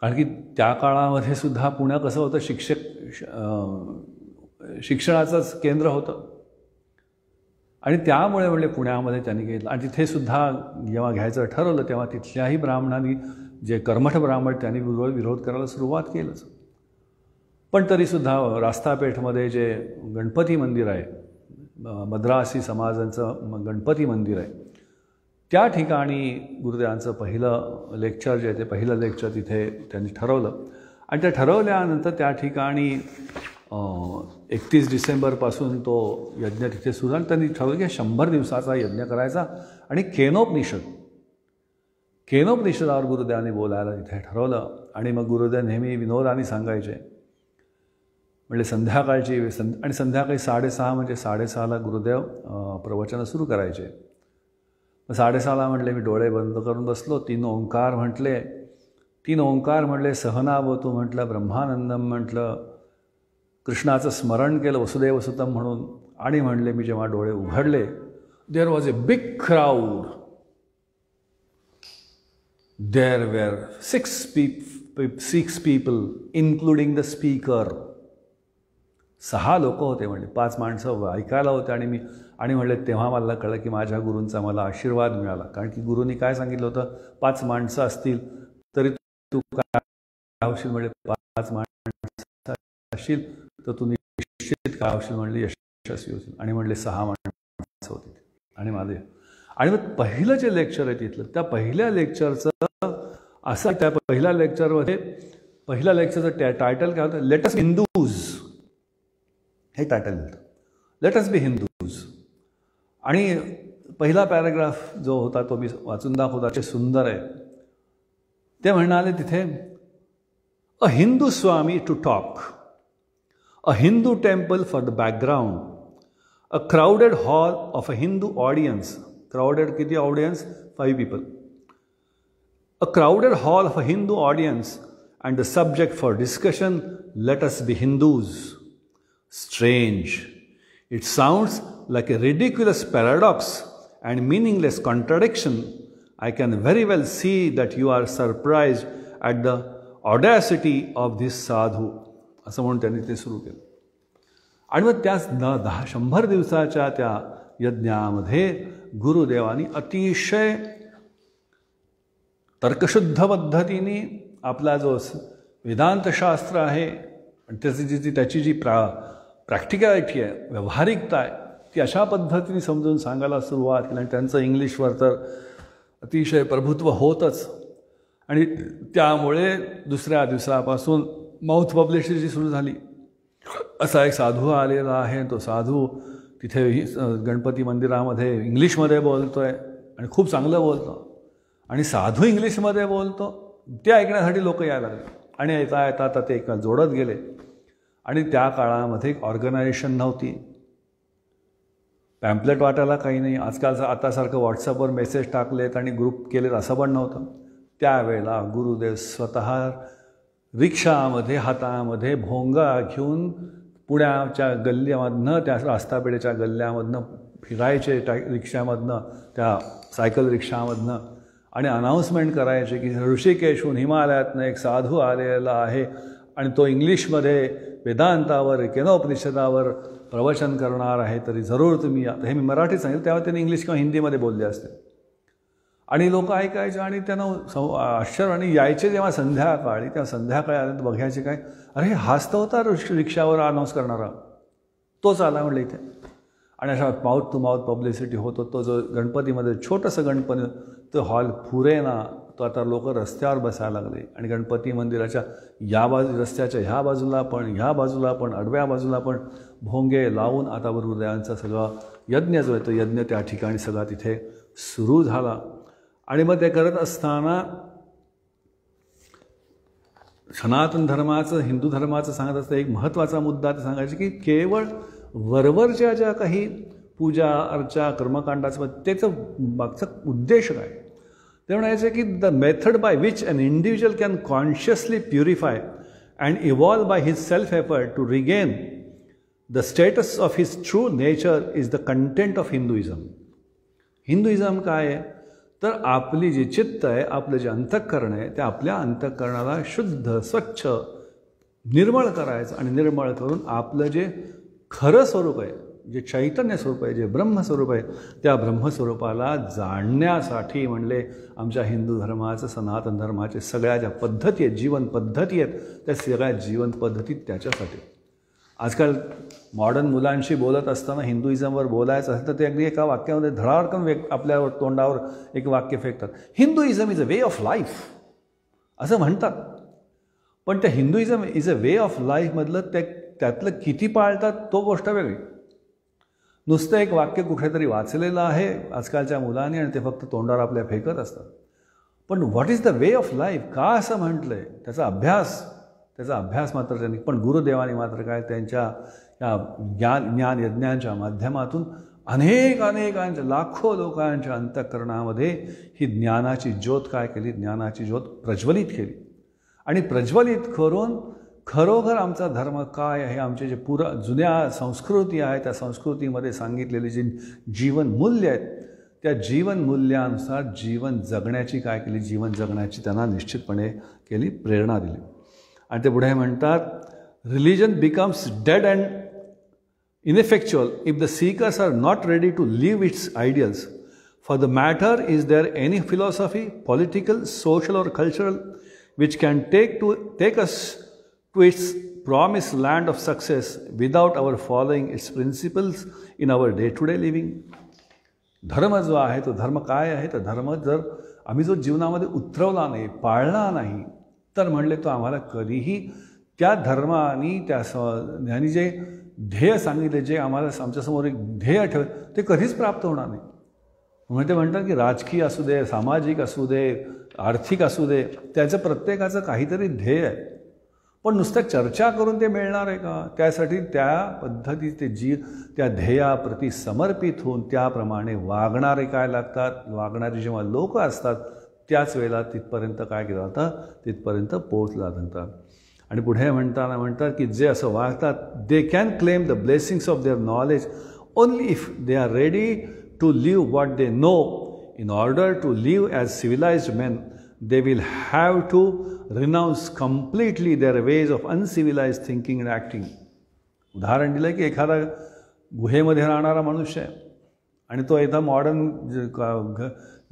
कारण की त्या काळामध्ये सुद्धा पुणे कसं होतं, शिक्षणाचंच केंद्र होतं. आणि त्यामुळे म्हणजे पुण्यामध्ये त्यांनी घेतलं. आणि तिथेसुद्धा जेव्हा घ्यायचं ठरवलं तेव्हा तिथल्याही ब्राह्मणांनी, जे कर्मठ ब्राह्मण, त्यांनी विरोध करायला सुरुवात केलंच. पण तरीसुद्धा रास्तापेठमध्ये जे गणपती मंदिर आहे, मद्रासी समाजांचं गणपती मंदिर आहे, त्या ठिकाणी गुरुदेवांचं पहिलं लेक्चर जे आहे ते पहिलं लेक्चर तिथे त्यांनी ठरवलं. आणि ते ठरवल्यानंतर त्या ठिकाणी 31 डिसेंबरपासून तो यज्ञ तिथे सुरू झाला. त्यांनी ठरवलं की 100 दिवसाचा यज्ञ करायचा. आणि केनोपनिषदावर गुरुदेवांनी बोलायला तिथे ठरवलं. आणि मग गुरुदेव नेहमी विनोदाने सांगायचे, म्हणजे संध्याकाळची आणि संध्याकाळी 6:30 म्हणजे 6:30ला गुरुदेव प्रवचनं सुरू करायचे. 6:30ला म्हटले, मी डोळे बंद करून बसलो, 3 ओंकार म्हटले, 3 ओंकार म्हटले, सहनावतू म्हटलं, ब्रह्मानंदम म्हटलं, कृष्णाचं स्मरण केलं वसुदेव सुतम म्हणून. आणि म्हणले मी जेव्हा डोळे उघडले, there was a big crowd. There were 6 people including the speaker. 6 लोक होते म्हणजे, 5 माणसं ऐकायला होते. आणि म्हणले तेव्हा मला कळलं की माझ्या गुरूंचा मला आशीर्वाद मिळाला. कारण की गुरूंनी काय सांगितलं होतं, 5 माणसं असतील तरी तू काय होशील, म्हणजे 5 माणसं असशील तर तू निश्चित काय होशील, म्हणले यशस्वी होशील. आणि म्हणले 6 माणसं होती आणि माझे. आणि मग पहिलं जे लेक्चर आहे तिथलं, त्या पहिल्या लेक्चरचं असं, त्या पहिल्या लेक्चरमध्ये पहिल्या लेक्चरचं टायटल काय होतं, लेट अस हिंदूज, हे टायटल होतं, लेट अस बी हिंदूज. आणि पहिला पॅराग्राफ जो होता तो मी वाचून दाखवतो, ते सुंदर आहे. ते म्हणाले तिथे, a Hindu swami to talk, a Hindu temple for the background, a crowded hall of a Hindu audience. Crowded किती audience? 5 people. A crowded hall of a Hindu audience and the subject for discussion, let us be Hindus. Strange. It sounds like a ridiculous paradox and meaningless contradiction. I can very well see that you are surprised at the audacity of this sadhu. असं म्हणून त्यांनी ते सुरू केलं. आणि मग त्याच 100 दिवसाच्या त्या यज्ञामध्ये गुरुदेवांनी अतिशय तर्कशुद्ध पद्धतीने आपला जो वेदांतशास्त्र आहे त्याची जी प्रॅक्टिकॅलिटी आहे, व्यावहारिकता आहे, ती अशा पद्धतीने समजून सांगायला सुरुवात केली. आणि त्यांचं इंग्लिशवर तर अतिशय प्रभुत्व होतच. आणि त्यामुळे दुसऱ्या दिवसापासून माउथ पब्लिसिटी सुरू झाली. असा एक साधू आलेला आहे, तो साधू तिथे गणपती मंदिरामध्ये इंग्लिशमध्ये बोलतो आहे आणि खूप चांगलं बोलतो. आणि साधू इंग्लिशमध्ये बोलतो, ते ऐकण्यासाठी लोक यायला लागले. आणि येता येता आता ते एका जोडत गेले. आणि त्या काळामध्ये एक ऑर्गनायझेशन नव्हती, पॅम्पलेट वाटायला काही नाही. आजकाल आतासारखं व्हॉट्सअपवर मेसेज टाकलेत आणि ग्रुप केलेत असं पण नव्हतं. त्यावेळेला गुरुदेव स्वतः रिक्षामध्ये हातामध्ये भोंगा घेऊन पुण्याच्या गल्ल्यामधनं, त्या रास्तापेढेच्या गल्ल्यामधनं फिरायचे, रिक्षामधनं, त्या सायकल रिक्षामधनं, आणि अनाऊन्समेंट करायचे की ऋषिकेशहून हिमालयातनं एक साधू आलेला आहे आणि तो इंग्लिशमध्ये वेदांतावर केनोपनिषदावर प्रवचन करणार आहे, तरी जरूर तुम्ही. आता हे मी मराठीत सांगितलं, त्यावेळी त्यांनी इंग्लिश किंवा हिंदीमध्ये बोलले असते. आणि लोक ऐकायचे आणि त्यांना आश्चर्य. आणि यायचे जेव्हा संध्याकाळी, तेव्हा संध्याकाळी आल्यानंतर बघायचे काय, अरे हाच तर होता रिक्षावर अनाऊन्स करणारा, तोच आला म्हणलं इथे. आणि अशा माउथ टू माउथ पब्लिसिटी होत होतो. तो जो गणपतीमध्ये छोटंसं गणपती, तो हॉल पुरेना, तो आता लोक रस्त्यावर बसायला लागले. आणि गणपती मंदिराच्या रस्त्याच्या ह्या बाजूला पण, ह्या बाजूला पण, आडव्या बाजूला पण भोंगे लावून आता गुरुदेवांचा सगळा यज्ञ जो आहे तो यज्ञ त्या ठिकाणी सगळा तिथे सुरू झाला. आणि मग ते करत असताना सनातन धर्माचं, हिंदू धर्माचं सांगत असतं एक महत्त्वाचा मुद्दा ते सांगायचे की केवळ वरवरच्या ज्या काही पूजा अर्चा कर्मकांडाचं त्याचं मागचा उद्देश काय. ते म्हणायचे की the method by which an individual can consciously purify and evolve by his self effort to regain the status of his true nature is the content of Hinduism. Hinduism काय आहे तर आपली जी चित्त आहे, आपलं जे अंतःकरण आहे, त्या आपल्या अंतःकरणाला शुद्ध स्वच्छ निर्मळ करायचं. आणि निर्मळ करून आपलं जे खरं स्वरूप आहे, जे चैतन्य स्वरूप आहे, जे ब्रह्मस्वरूप आहे, त्या ब्रह्मस्वरूपाला जाणण्यासाठी म्हणले आमच्या हिंदू धर्माचं, सनातन धर्माचे सगळ्या ज्या पद्धती आहेत, जीवन पद्धती आहेत, त्या सगळ्या जीवन पद्धती त्याच्यासाठी. आजकाल मॉडर्न मुलांशी बोलत असताना हिंदुइझमवर बोलायचं असेल तर ते अगदी एका वाक्यामध्ये धडाडकन आपल्या तोंडावर एक वाक्य फेकतात, Hinduism is a way of life असं म्हणतात. पण त्या Hinduism is a way of लाईफमधलं त्यातलं किती पाळतात तो गोष्ट वेगळी. नुसतं एक वाक्य कुठेतरी वाचलेलं आहे आजकालच्या मुलांनी आणि ते फक्त तोंडावर आपल्या फेकत असतात. पण what is the way of life, का असं म्हटलं आहे, त्याचा अभ्यास मात्र त्यांनी. पण गुरुदेवांनी मात्र काय त्यांच्या या ज्ञान यज्ञांच्या माध्यमातून अनेकांच्या लाखो लोकांच्या अंतःकरणामध्ये ही ज्ञानाची ज्योत काय केली, ज्ञानाची ज्योत प्रज्वलित केली. आणि प्रज्वलित करून खरोखर आमचा धर्म काय आहे, आमचे जे जुन्या संस्कृती आहे, त्या संस्कृतीमध्ये सांगितलेली जी जीवनमूल्य आहेत, त्या जीवनमूल्यानुसार जीवन जगण्याची काय केली, जीवन जगण्याची त्यांना निश्चितपणे केली, प्रेरणा दिली. आणि ते पुढे म्हणतात, religion becomes dead and ineffectual if the seekers are not ready to live its ideals. For the matter is there any philosophy, political, social or cultural which can take us to its promised land of success without our following its principles in our day-to-day living. धर्म जो आहे तो धर्म काय आहे, तर धर्म जर आम्ही जो जीवनामध्ये उतरवला नाही, पाळला नाही, तर म्हणले तो आम्हाला कधीही त्या धर्माने त्यांनी जे ध्येय सांगितले, जे आम्हाला आमच्यासमोर एक ध्येय ठेव, ते कधीच प्राप्त होणार नाही. म्हणून ते म्हणतात की राजकीय असू दे, सामाजिक असू दे, आर्थिक असू दे, त्याचं प्रत्येकाचं काहीतरी ध्येय आहे. पण नुसतं चर्चा करून ते मिळणार आहे का? त्यासाठी त्या पद्धतीचे त्या ध्येयाप्रती समर्पित होऊन त्याप्रमाणे वागणारे काय लागतात, वागणारे जेव्हा लोक असतात त्याच वेळेला तिथपर्यंत काय केलं जातं, तिथपर्यंत पोहोचला जातात. आणि पुढे म्हणतात की जे असं वागतात, they can claim the blessings of their knowledge only if they are ready to live what they know. In order to live as civilized men, they will have to renounce completely their ways of uncivilized thinking and acting. उदाहरण दिलं की एखादा गुहेमध्ये राहणारा मनुष्य आहे आणि तो एका मॉडर्न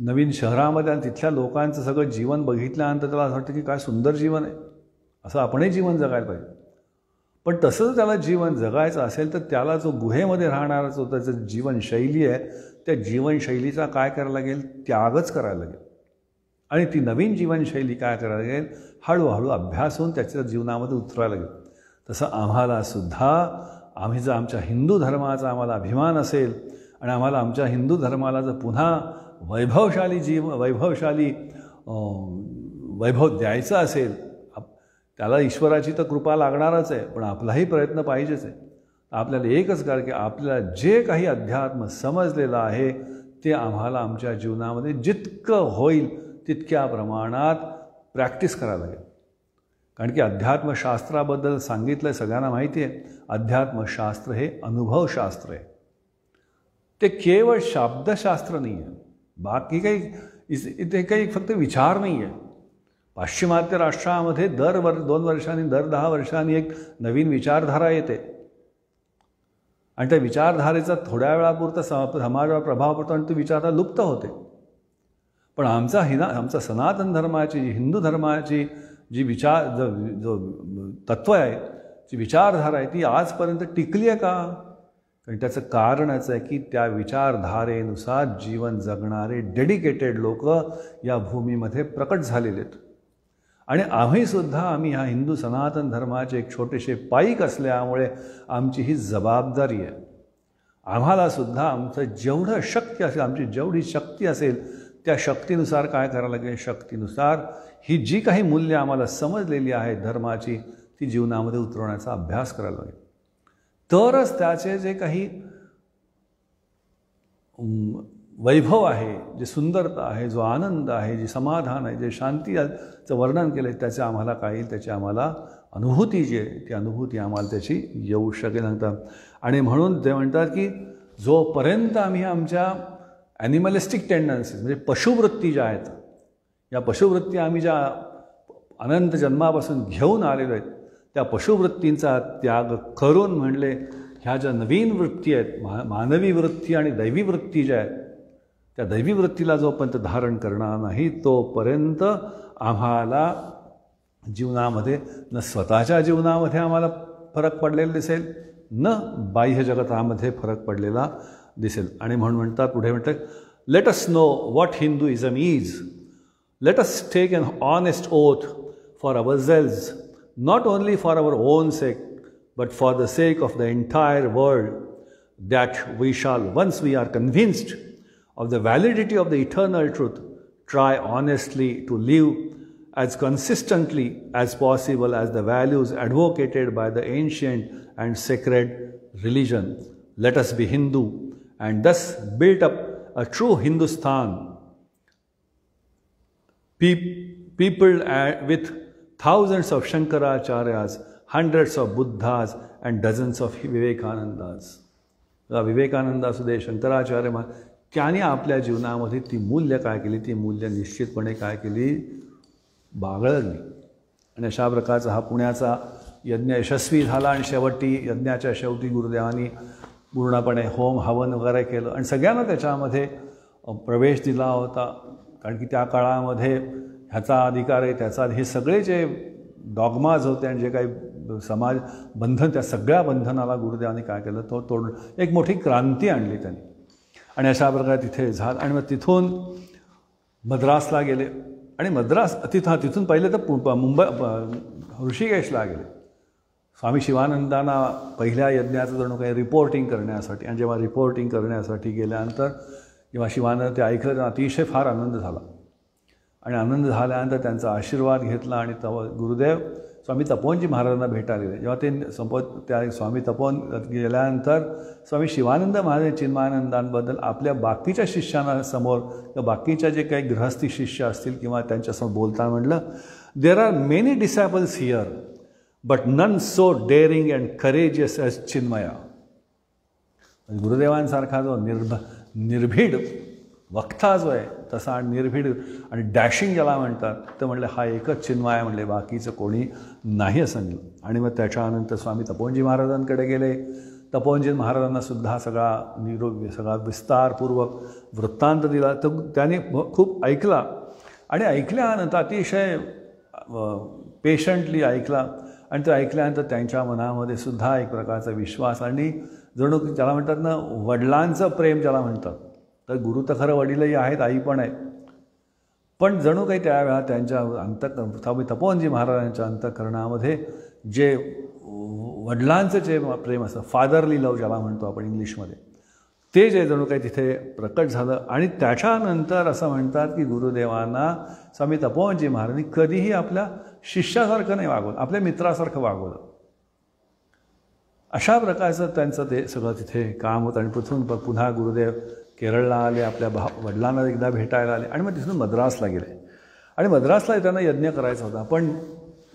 नवीन शहरामध्ये आणि तिथल्या लोकांचं सगळं जीवन बघितल्यानंतर त्याला असं वाटतं की काय सुंदर जीवन आहे, असं आपणही जीवन जगायला पाहिजे. पण तसं त्याला जीवन जगायचं असेल तर त्याला जो गुहेमध्ये राहणारा जो त्याचं जीवनशैली आहे, त्या जीवनशैलीचा काय करायला लागेल, त्यागच करायला लागेल. आणि ती नवीन जीवनशैली काय करायला लागेल, हळूहळू अभ्यास होऊन त्याच्या जीवनामध्ये उतरायला लागेल. तसं आम्हाला सुद्धा, आम्ही जर आमच्या हिंदू धर्माचा आम्हाला अभिमान असेल आणि आम्हाला आमच्या हिंदू धर्माला जर पुन्हा वैभव द्यायचं असेल, त्याला ईश्वराची तर कृपा लागणारच आहे, पण आपलाही प्रयत्न पाहिजेच आहे. आपल्याला एकच कारण की आपल्याला जे काही अध्यात्म समजलेलं आहे ते आम्हाला आमच्या जीवनामध्ये जितकं होईल तितक्या प्रमाणात प्रॅक्टिस करायला लागेल. कारण की अध्यात्मशास्त्राबद्दल सांगितलं सगळ्यांना माहिती आहे, अध्यात्मशास्त्र हे अनुभवशास्त्र आहे. ते केवळ शब्दशास्त्र नाही आहे, बाकी काही ते काही फक्त विचार नाही आहे. पाश्चिमात्य राष्ट्रामध्ये दर 2 वर्षांनी, दर 10 वर्षांनी एक नवीन विचारधारा येते आणि त्या विचारधारेचा थोड्या वेळापुरता समाजावर प्रभाव पडतो आणि ती विचारधारा लुप्त होते. पण आमचा सनातन धर्माची, हिंदू धर्माची जी जो तत्त्व आहे, जी विचारधारा आहे, ती आजपर्यंत टिकली आहे का? कारण त्याचं कारणच आहे की त्या विचारधारेनुसार जीवन जगणारे डेडिकेटेड लोक या भूमीमध्ये प्रकट झालेले आहेत. आणि आम्ही ह्या हिंदू सनातन धर्माचे एक छोटेसे पाईक असल्यामुळे आमची ही जबाबदारी आहे. आम्हालासुद्धा आमचं जेवढं शक्य असेल, आमची जेवढी शक्ती असेल त्या शक्तीनुसार काय करायला लागेल, शक्तीनुसार ही जी काही मूल्य आम्हाला समजलेली आहेत धर्माची, ती जीवनामध्ये उतरवण्याचा अभ्यास करायला लागेल. तरच त्याचे जे काही वैभव आहे, जे सुंदरता आहे, जो आनंद आहे, जे समाधान आहे, जे शांतीचं वर्णन केलं आहे, त्याचे आम्हाला काय येईल, त्याची आम्हाला अनुभूती जी आहे, ती अनुभूती आम्हाला त्याची येऊ शकेल नंतर. आणि म्हणून ते म्हणतात की जोपर्यंत आम्ही आमच्या ॲनिमलिस्टिक टेंडन्सीज म्हणजे पशुवृत्ती ज्या आहेत, या पशुवृत्ती आम्ही ज्या अनंत जन्मापासून घेऊन आलेलो आहेत, त्या पशुवृत्तींचा त्याग करून म्हणले ह्या ज्या नवीन वृत्ती आहेत, मानवी वृत्ती आणि दैवी वृत्ती ज्या आहेत, त्या दैवी वृत्तीला जोपर्यंत धारण करणार नाही तोपर्यंत आम्हाला जीवनामध्ये न स्वतःच्या जीवनामध्ये आम्हाला फरक पडलेला दिसेल, न बाह्य जगतामध्ये फरक पडलेला दिसेल. आणि म्हणतात पुढे म्हणतात, let us know what Hinduism is, let us take an honest oath for ourselves, not only for our own sake, but for the sake of the entire world, that we shall, once we are convinced of the validity of the eternal truth, try honestly to live as consistently as possible as the values advocated by the ancient and sacred religion. Let us be Hindu and thus build up a true Hindustan, peopled with thousands of Shankaracharyas, hundreds of Buddhas and dozens of Vivekanandas. Vivekananda असू दे, शंकराचार्य, त्यांनी आपल्या जीवनामध्ये ती मूल्य काय केली, ती मूल्य निश्चितपणे काय केली, बाळगली. आणि अशा प्रकारचा हा पुण्याचा यज्ञ यशस्वी झाला. आणि यज्ञाच्या शेवटी गुरुदेवांनी पूर्णपणे होम हवन वगैरे केलं आणि सगळ्यांना त्याच्यामध्ये प्रवेश दिला होता. कारण की त्या काळामध्ये ह्याचा अधिकार आहे, त्याचा, हे सगळे जे डॉगमाज होते आणि जे काही समाज बंधन, त्या सगळ्या बंधनाला गुरुदेवांनी काय केलं, तो तोड एक मोठी क्रांती आणली त्यांनी. आणि अशा प्रकारे तिथे झालं. आणि मग तिथून मद्रासला गेले आणि तिथून पहिले तर मुंबई ऋषिकेशला गेले. स्वामी शिवानंदांना पहिल्या यज्ञाचं जणू काही रिपोर्टिंग करण्यासाठी. आणि जेव्हा रिपोर्टिंग करण्यासाठी गेल्यानंतर जेव्हा शिवानंद ते ऐकलं तेव्हा अतिशय फार आनंद झाला. आणि आनंद झाल्यानंतर त्यांचा आशीर्वाद घेतला. आणि गुरुदेव स्वामी तपोवनजी महाराजांना भेटायला गेले. जेव्हा ते त्या स्वामी तपोवन गेल्यानंतर स्वामी शिवानंद महाराज चिन्मयानंदांबद्दल आपल्या बाकीच्या शिष्यांना समोर किंवा बाकीच्या जे काही गृहस्थी शिष्य असतील किंवा त्यांच्यासमोर बोलताना म्हटलं, there are many disciples here but none so daring and courageous as Chinmaya. गुरुदेवांसारखा जो निर्भीड वक्ता जो आहे तसा निर्भीड आणि डॅशिंग ज्याला म्हणतात तर म्हणले हा एकच चिन्मय म्हणले, बाकीचं कोणी नाही असं म्हणलं. आणि मग त्याच्यानंतर स्वामी तपोवनजी महाराजांकडे गेले. तपोवनजी महाराजांना सुद्धा सगळा विस्तारपूर्वक वृत्तांत दिला. तर त्याने खूप ऐकला आणि ऐकल्यानंतर अतिशय पेशंटली ऐकला. आणि तो ऐकल्यानंतर त्यांच्या मनामध्ये सुद्धा एक प्रकारचा विश्वास आणि जणू ज्याला म्हणतात ना वडिलांचं प्रेम ज्याला म्हणतात. तर गुरु तर खरं वडीलही आहेत, आई पण आहे, पण जणू काही त्यावेळा त्यांच्या स्वामी तपोवनजी महाराजांच्या अंतःकरणामध्ये जे वडिलांचं जे प्रेम असतं, फादरली लव ज्याला म्हणतो आपण इंग्लिशमध्ये, ते जे जणू काही तिथे प्रकट झालं. आणि त्याच्यानंतर असं म्हणतात की गुरुदेवांना स्वामी तपोवनजी महाराजांनी कधीही आपल्या शिष्यासारखं नाही वागवलं, आपल्या मित्रासारखं वागवलं. अशा प्रकारचं त्यांचं ते सगळं तिथे काम होतं. आणि तिथून पुन्हा गुरुदेव केरळला आले, आपल्या वडिलांना एकदा भेटायला आले आणि मग तिथून मद्रासला गेले. आणि मद्रासला त्यांना यज्ञ करायचा होता. पण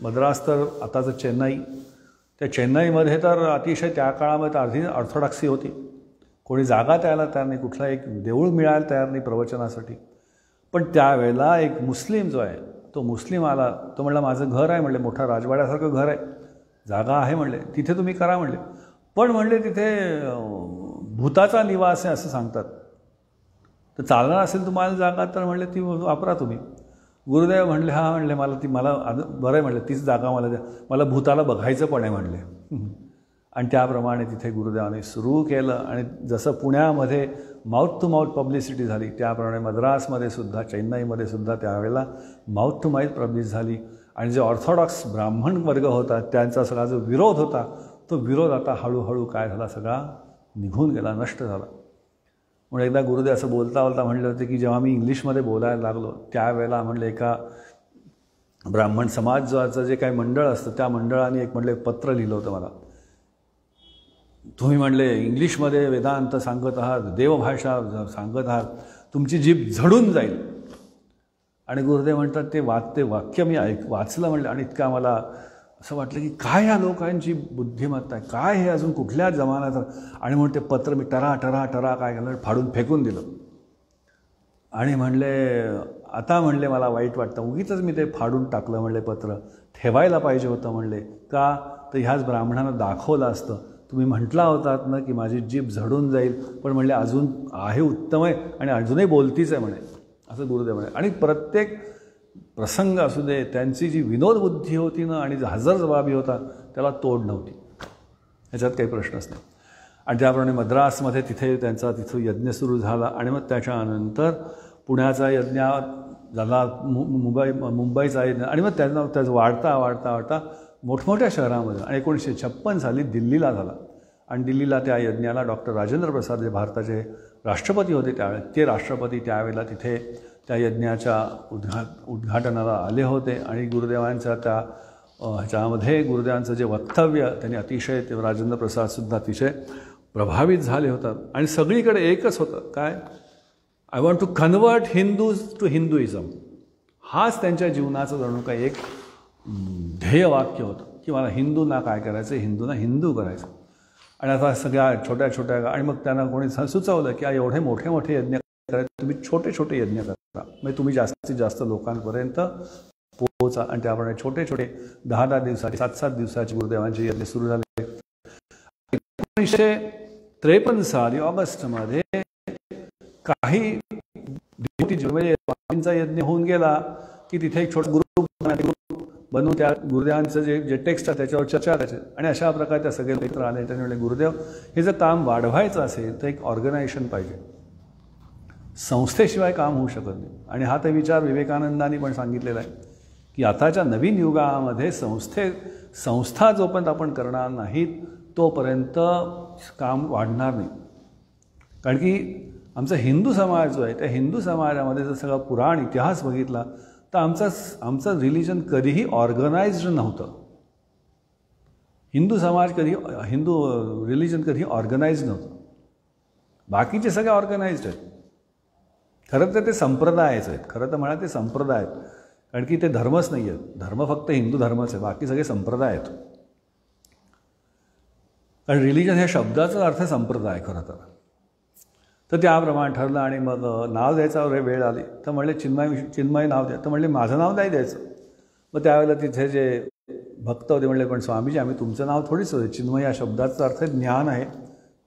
मद्रास तर आताचं चेन्नई, त्या चेन्नईमध्ये तर अतिशय त्या काळामध्ये अर्धी ऑर्थोडॉक्सी होती. कोणी जागा द्यायला तयार नाही, कुठला एक देऊळ मिळायला तयार नाही प्रवचनासाठी. पण त्यावेळेला एक मुस्लिम जो आहे तो मुस्लिम आला. तो म्हणला माझं घर आहे म्हणले, मोठा राजवाड्यासारखं घर आहे, जागा आहे म्हणले, तिथे तुम्ही करा म्हणले. पण म्हणले तिथे भूताचा निवास आहे असं सांगतात, तर चालणार असेल तुम्हाला जागा तर म्हणले ती वापरा तुम्ही. गुरुदेव म्हणले हा म्हणले मला बरं आहे म्हणले, तीच जागा मला द्या, मला भूताला बघायचं पण आहे म्हणले. आणि त्याप्रमाणे तिथे गुरुदेवाने सुरू केलं. आणि जसं पुण्यामध्ये माउथ टू माउथ पब्लिसिटी झाली त्याप्रमाणे मद्रासमध्ये सुद्धा, चेन्नईमध्ये सुद्धा त्यावेळेला माउथ टू माउथ पब्लिसिटी झाली. आणि जे ऑर्थोडॉक्स ब्राह्मण वर्ग होता त्यांचा सगळा जो विरोध होता तो विरोध आता हळूहळू काय झाला, सगळा निघून गेला, नष्ट झाला. म्हणून एकदा गुरुदेव असं बोलता म्हणले होते की जेव्हा मी इंग्लिशमध्ये बोलायला लागलो त्यावेळेला म्हणले एका ब्राह्मण समाजाचं जे काही मंडळ असतं त्या मंडळाने एक म्हणले पत्र लिहिलं होतं मला, तुम्ही म्हणले इंग्लिशमध्ये वेदांत सांगत आहात, देवभाषा सांगत आहात, तुमची जीभ झडून जाईल. आणि गुरुदेव म्हणतात ते वाक्य मी वाचलं म्हणलं आणि इतका मला असं वाटलं की काय ह्या लोकांची बुद्धिमत्ता आहे, काय हे अजून कुठल्या जमान्यात. आणि म्हणून ते पत्र मी टरा काय केलं, फाडून फेकून दिलं. आणि म्हणले आता म्हणले मला वाईट वाटतं, उगीच मी ते फाडून टाकलं म्हणले, पत्र ठेवायला पाहिजे होतं म्हणले. का तर ह्याच ब्राह्मणांना दाखवलं असतं, तुम्ही म्हटला होतात ना की माझी जीभ झडून जाईल, पण म्हणले अजून आहे, उत्तम आहे आणि अजूनही बोलतीच आहे म्हणे, असं गुरुदेव म्हणे. आणि प्रत्येक प्रसंग असू दे त्यांची जी विनोदबुद्धी होती ना आणि हजर जबाबी होता त्याला तोड नव्हती, ह्याच्यात काही प्रश्नच नाही. आणि त्याप्रमाणे मद्रासमध्ये तिथं यज्ञ सुरू झाला. आणि मग त्याच्यानंतर पुण्याचा यज्ञ झाला, मुंबईचा यज्ञ. आणि मग त्याचं वाढता मोठमोठ्या शहरामध्ये. आणि 1956 साली दिल्लीला झाला. आणि दिल्लीला त्या यज्ञाला डॉक्टर राजेंद्र प्रसाद जे भारताचे राष्ट्रपती होते त्यावेळेला, ते राष्ट्रपती त्यावेळेला तिथे त्या यज्ञाच्या उद्घाटनाला आले होते. आणि गुरुदेवांच्या त्या ह्याच्यामध्ये गुरुदेवांचं जे वक्तव्य त्यांनी अतिशय, ते राजेंद्र प्रसादसुद्धा अतिशय प्रभावित झाले होतात. आणि सगळीकडे एकच होतं काय, I want to convert Hindus to Hinduism. हाच त्यांच्या जीवनाचं जणू काही एक ध्येयवाक्य होतं की मला हिंदूंना काय करायचं, हिंदूंना हिंदू करायचं. आणि आता सगळ्या छोट्या आणि मग त्यांना कोणी सुचवलं की एवढे मोठे यज्ञ करायचे, तुम्ही छोटे यज्ञ करा, म्हणजे तुम्ही जास्तीत जास्त लोकांपर्यंत पोहोचा. आणि त्याप्रमाणे छोटे 10 दिवसाचे 7 दिवसाचे गुरुदेवांचे यज्ञ सुरू झाले. 1953 साली ऑगस्टमध्ये काही स्वामींचा यज्ञ होऊन गेला की तिथे एक छोटा ग्रुप बनवून त्या गुरुदेवांचं जे टेक्स्ट आहे त्याच्यावर चर्चा करायची. आणि अशा प्रकारे त्या सगळे मित्र आले. त्यामुळे गुरुदेव हे जर काम वाढवायचं असेल तर एक ऑर्गनायझेशन पाहिजे. संस्थेशिवाय काम होऊ शकत नाही. आणि हा तर विचार विवेकानंदांनी पण सांगितलेला आहे की आताच्या नवीन युगामध्ये संस्था जोपर्यंत आपण करणार नाहीत तोपर्यंत काम वाढणार नाही. कारण की आमचा हिंदू समाज जो आहे त्या हिंदू समाजामध्ये जर सगळा पुराण इतिहास बघितला तर आमचं रिलिजन कधीही ऑर्गनाइज्ड नव्हतं. हिंदू रिलिजन कधीही ऑर्गनाइज्ड नव्हतं. बाकीचे सगळे ऑर्गनाइज्ड आहेत. खरं तर ते संप्रदायच आहेत. खरं तर म्हणा ते संप्रदाय आहेत. कारण की ते धर्मच नाही आहेत. धर्म फक्त हिंदू धर्मच आहे. बाकी सगळे संप्रदाय आहेत. कारण रिलिजन ह्या शब्दाचा अर्थ संप्रदाय खरं तर त्याप्रमाणे ठरलं. आणि मग नाव द्यायचा वेळ आली तर म्हणले चिन्मय नाव द्या. तर म्हणले माझं नाव नाही द्यायचं. मग त्यावेळेला तिथे जे भक्त होते म्हणले पण स्वामीजी आम्ही तुमचं नाव थोडीच होते. चिन्मय या शब्दाचा अर्थ ज्ञान आहे.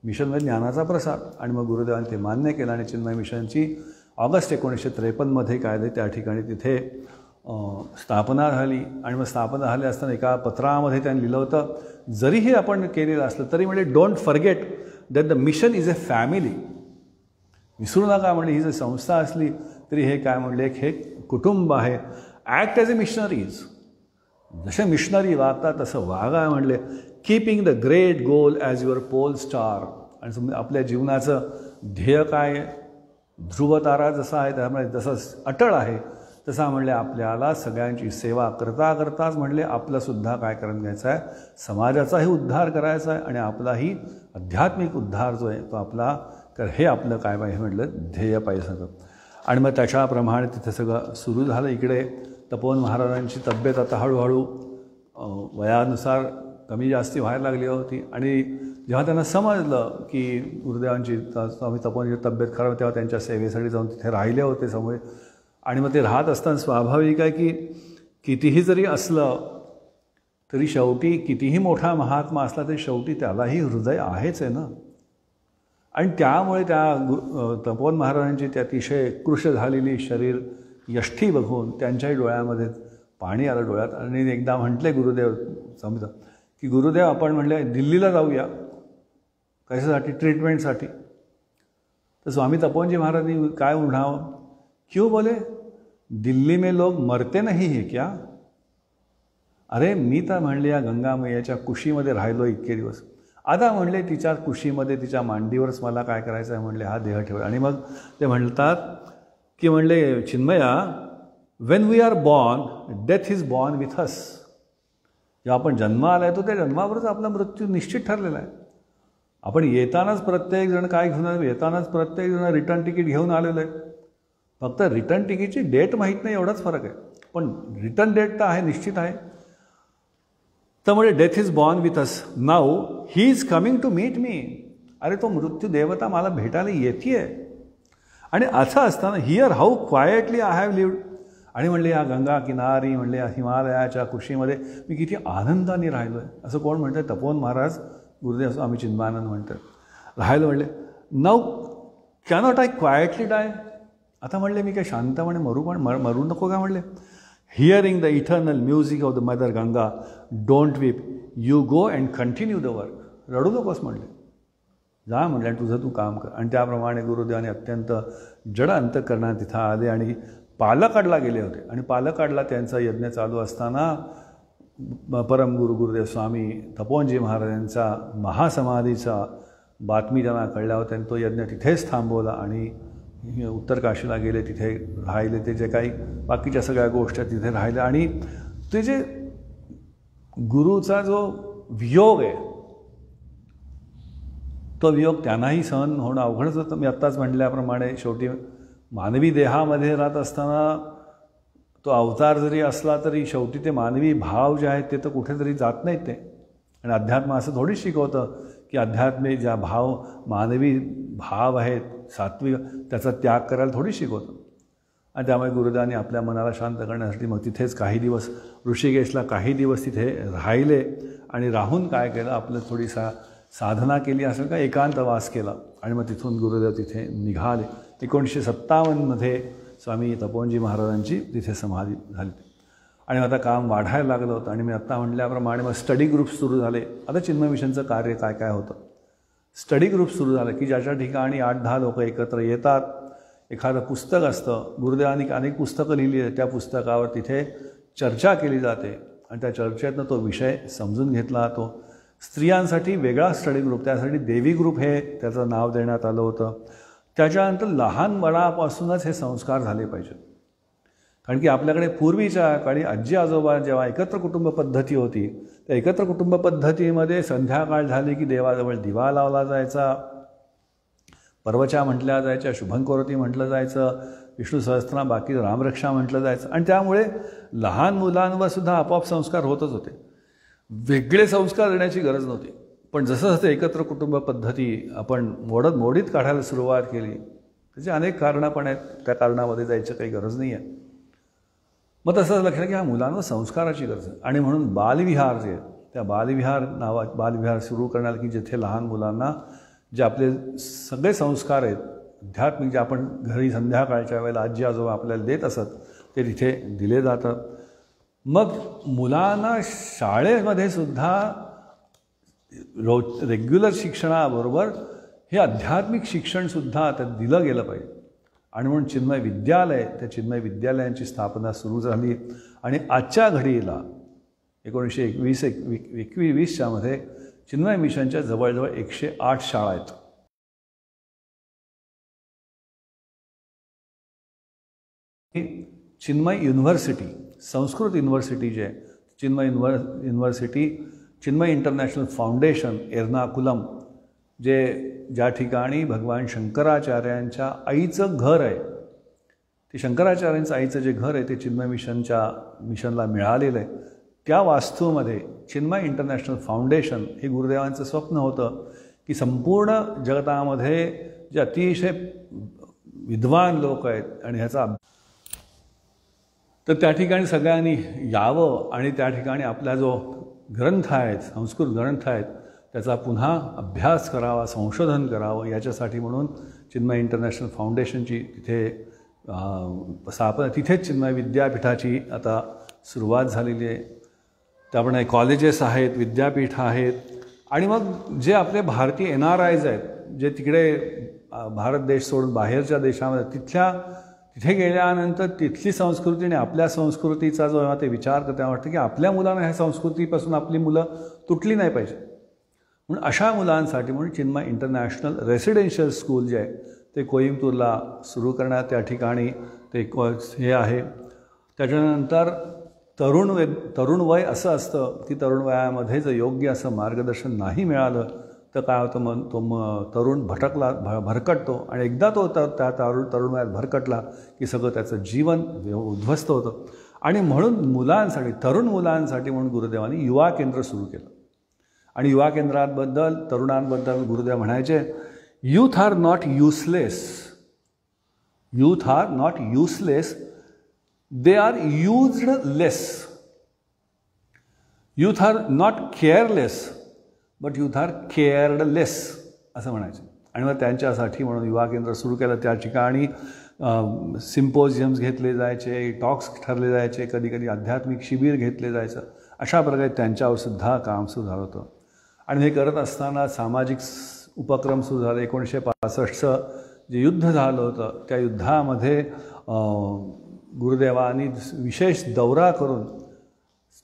मिशनमध्ये ज्ञानाचा प्रसार. आणि मग गुरुदेवांनी ते मान्य केलं आणि चिन्मय मिशनची ऑगस्ट 1953 काय त्या ठिकाणी तिथे स्थापना झाली. आणि मग स्थापना झाली असताना एका पत्रामध्ये त्यांनी लिहिलं होतं जरीही आपण केलेलं असलं तरी म्हणजे don't forget that the mission is a family. विसरू नका म्हणजे ही जर संस्था असली तरी हे काय म्हणले हे कुटुंब आहे. Act as a missionaries. जसे मिशनरी वागतात तसं वागा म्हणले. Keeping the great goal as your pole star. आणि समजा आपल्या जीवनाचं ध्येय काय आहे ध्रुवतारा जसा आहे त्यामुळे जसं अटळ आहे तसा म्हणले आपल्याला सगळ्यांची सेवा करता करताच म्हणले आपलंसुद्धा काय करून घ्यायचं आहे समाजाचाही उद्धार करायचा आहे आणि आपलाही आध्यात्मिक उद्धार जो आहे तो आपला हे आपलं काय पाहिजे म्हटलं ध्येय पाहिजे सगळं. आणि मग त्याच्याप्रमाणे तिथे सगळं सुरू झालं. इकडे तपोवन महाराजांची तब्येत आता हळूहळू वयानुसार कमी जास्ती व्हायला लागली होती. आणि जेव्हा त्यांना समजलं की गुरुदेवांची स्वामी तपोवनची तब्येत खराब तेव्हा त्यांच्या सेवेसाठी जाऊन तिथे राहिले होते समोर. आणि मग ते राहत असताना स्वाभाविक आहे की कितीही जरी असलं तरी शेवटी कितीही मोठा महात्मा असला तरी शेवटी त्यालाही हृदय आहेच आहे ना. आणि त्यामुळे त्या तपोवन महाराजांची ती अतिशय कृश झालेली शरीर यष्टी बघून त्यांच्याही डोळ्यामध्ये पाणी आलं डोळ्यात. आणि एकदा म्हटले गुरुदेव समजा की गुरुदेव आपण म्हणले दिल्लीला जाऊया कशासाठी ट्रीटमेंटसाठी. तर स्वामी तपोवनजी महाराजांनी काय उठावं क्यों बोले दिल्ली में लोग मरते नहीं है क्या. अरे मी तर म्हणले या गंगा मैयाच्या कुशीमध्ये राहिलो इतके दिवस. आता म्हणले तिच्या कुशीमध्ये तिच्या मांडीवरच मला काय करायचं आहे म्हणले हा देह ठेव. आणि मग ते म्हणतात की म्हणले Chinmaya when we are born death is born with us. जेव्हा आपण जन्म आला आहे तो त्या जन्मावरच आपला मृत्यू निश्चित ठरलेला आहे. आपण येतानाच प्रत्येकजण काय घेऊन येतानाच प्रत्येकजण रिटर्न तिकीट घेऊन आलेलं आहे. फक्त रिटर्न तिकीटची डेट माहीत नाही एवढाच फरक आहे. पण रिटर्न डेट तर आहे निश्चित आहे. तर म्हणजे death is born with us now he is coming to meet me. अरे तो मृत्यू देवता मला भेटायला येते आहे. आणि असं असताना hear how quietly I have lived. आणि म्हणले या गंगा किनारी म्हणले या हिमालयाच्या कुशीमध्ये मी किती आनंदाने राहिलो आहे. असं कोण म्हणतं तपोवन महाराज गुरुदेव स्वामी चिन्मयानंद म्हणतात राहिलो. म्हणले नाऊ कॅनॉट आय क्वायटली डाय. आता म्हणले मी काय शांतपणे मरू नको का म्हणले. Hearing the eternal music of the mother Ganga don't weep you go and continue the work. रडू नकोस म्हणले जा म्हणले आणि तुझं तू काम कर. आणि त्याप्रमाणे गुरुदेवाने अत्यंत जड अंतःकरणात तिथं आले आणि पालकाडला गेले होते. आणि पालकाडला त्यांचा यज्ञ चालू असताना परमगुरू गुरुदेव स्वामी तपोवनजी महाराजांचा महासमाधीचा बातमी त्यांना कळल्यावर त्यांनी तो यज्ञ तिथेच थांबवला आणि उत्तर काशीला गेले. तिथे राहिले ते जे काही बाकीच्या सगळ्या गोष्टी तिथे राहिल्या. आणि ते जे गुरुचा जो वियोग आहे तो वियोग त्यांनाही सहन होणं अवघडच होतं. मी आत्ताच म्हटल्याप्रमाणे शेवटी मानवी देहामध्ये राहत असताना तो अवतार जरी असला तरी शेवटी ते मानवी भाव जे आहेत ते तर कुठेतरी जात नाहीत ते. आणि अध्यात्म असं थोडीच शिकवतं की अध्यात्मिक ज्या मानवी भाव आहेत सात्विक त्याचा त्याग करायला थोडी शिकवतं. आणि त्यामुळे गुरुदेवांनी आपल्या मनाला शांत करण्यासाठी मग तिथेच काही दिवस ऋषिकेशला काही दिवस तिथे राहिले. आणि राहून काय केलं आपलं थोडी साधना केली असेल का एकांतवास केला. आणि मग तिथून गुरुदेव तिथे निघाले. 1957 स्वामी तपोवनजी महाराजांची तिथे समाधी झाली. आणि आता काम वाढायला लागलं होतं. आणि मी आत्ता म्हटल्याप्रमाणे मग स्टडी ग्रुप सुरू झाले. आता चिन्मय मिशनचं कार्य काय काय होतं. स्टडी ग्रुप सुरू झालं की ज्याच्या ठिकाणी 8-10 लोक एकत्र येतात. एखादं पुस्तक असतं, गुरुदेवांनी अनेक पुस्तकं लिहिली आहेत, त्या पुस्तकावर तिथे चर्चा केली जाते आणि त्या चर्चेतनं तो विषय समजून घेतला जातो. स्त्रियांसाठी वेगळा स्टडी ग्रुप, त्यासाठी देवी ग्रुप हे त्याचं नाव देण्यात आलं होतं. त्याच्यानंतर लहानपणापासूनच हे संस्कार झाले पाहिजेत. कारण की आपल्याकडे पूर्वीच्या काळी आजी आजोबा जेव्हा एकत्र कुटुंब पद्धती होती, त्या एकत्र कुटुंब पद्धतीमध्ये संध्याकाळ झाली की देवाजवळ दिवा लावला जायचा, पर्वच्या म्हटल्या जायच्या, शुभंकरोती म्हटलं जायचं, विष्णू सहस्त्रनाम, बाकी रामरक्षा म्हटलं जायचं. आणि त्यामुळे लहान मुलांवर सुद्धा आपोआप संस्कार होतच होते. वेगळे संस्कार देण्याची गरज नव्हती. पण जसं जसं एकत्र कुटुंब पद्धती आपण मोडीत काढायला सुरुवात केली, त्याची अनेक कारणं पण आहेत, त्या कारणामध्ये जायचं काही गरज नाही आहे. मग तसंच लक्षात की ह्या मुलांवर संस्काराची गरज आहे. आणि म्हणून बालविहार जे त्या बालविहार सुरू करण्याला की जिथे लहान मुलांना जे आपले सगळे संस्कार आहेत आध्यात्मिक, जे आपण घरी संध्याकाळच्या वेळेला आजी आजोबा आपल्याला देत असत, ते तिथे दिले जातात. मग मुलांना शाळेमध्ये सुद्धा रेग्युलर शिक्षणाबरोबर हे आध्यात्मिक शिक्षणसुद्धा त्यात दिलं गेलं पाहिजे. आणि म्हणून चिन्मय विद्यालय, त्या चिन्मय विद्यालयांची स्थापना सुरू झाली. आणि आजच्या घडीला 1921 मध्ये चिन्मय मिशनच्या जवळजवळ 108 शाळा आहेत. चिन्मय युनिव्हर्सिटी, संस्कृत युनिव्हर्सिटी जे आहे, Chinmay university, Chinmay international foundation Ernakulam, ज्या ठिकाणी भगवान शंकराचार्यांच्या आईचं घर आहे, ते शंकराचार्यांचं आईचं जे घर आहे ते चिन्मय मिशनला मिळालेलं आहे. त्या वास्तूमध्ये चिन्मय इंटरनॅशनल फाउंडेशन, हे गुरुदेवांचं स्वप्न होतं की संपूर्ण जगतामध्ये जे अतिशय विद्वान लोक आहेत आणि ह्याचा तर त्या ठिकाणी सगळ्यांनी यावं आणि त्या ठिकाणी आपला जो ग्रंथ आहेत, संस्कृत ग्रंथ आहेत, त्याचा पुन्हा अभ्यास करावा, संशोधन करावं, याच्यासाठी म्हणून चिन्मय इंटरनॅशनल फाउंडेशनची तिथे स्थापना, तिथेच चिन्मय विद्यापीठाची आता सुरुवात झालेली आहे. त्याप्रमाणे कॉलेजेस आहेत, विद्यापीठ आहेत. आणि मग जे आपले भारतीय NRIs आहेत, जे तिकडे भारत देश सोडून बाहेरच्या देशामध्ये तिथे गेल्यानंतर तिथली संस्कृती आणि आपल्या संस्कृतीचा जेव्हा ते विचार करता वाटतं की आपल्या मुलांना ह्या संस्कृतीपासून आपली मुलं तुटली नाही पाहिजे. म्हणून अशा मुलांसाठी म्हणून चिन्मय इंटरनॅशनल रेसिडेन्शियल स्कूल जे आहे ते कोईम्बतूरला सुरू करण्यात, त्या ठिकाणी ते हे आहे. त्याच्यानंतर तरुण वय असं असतं की तरुण वयामध्ये जर योग्य असं मार्गदर्शन नाही मिळालं तर काय होतं, मग तो तरुण भरकटतो आणि एकदा तो त्या तरुण वयात भरकटला की सगळं त्याचं जीवन उद्ध्वस्त होतं. आणि म्हणून मुलांसाठी, तरुण मुलांसाठी म्हणून गुरुदेवांनी युवा केंद्र सुरू केलं. आणि युवा केंद्राबद्दल, तरुणांबद्दल गुरुदेव म्हणायचे, youth are not useless, youth are not useless, they are used less. Youth are not careless but youth are cared less असं म्हणायचं. आणि मग त्यांच्यासाठी म्हणून युवा केंद्र सुरू केलं. त्या ठिकाणी सिम्पोजियम्स घेतले जायचे, टॉक्स ठरले जायचे, कधी कधी आध्यात्मिक शिबिर घेतले जायचं. अशा प्रकारे त्यांच्यावर सुद्धा काम सुरू झालं होतं. आणि हे करत असताना सामाजिक उपक्रम सुरू झाले. 1965चं जे युद्ध झालं होतं त्या युद्धामध्ये गुरुदेवांनी विशेष दौरा करून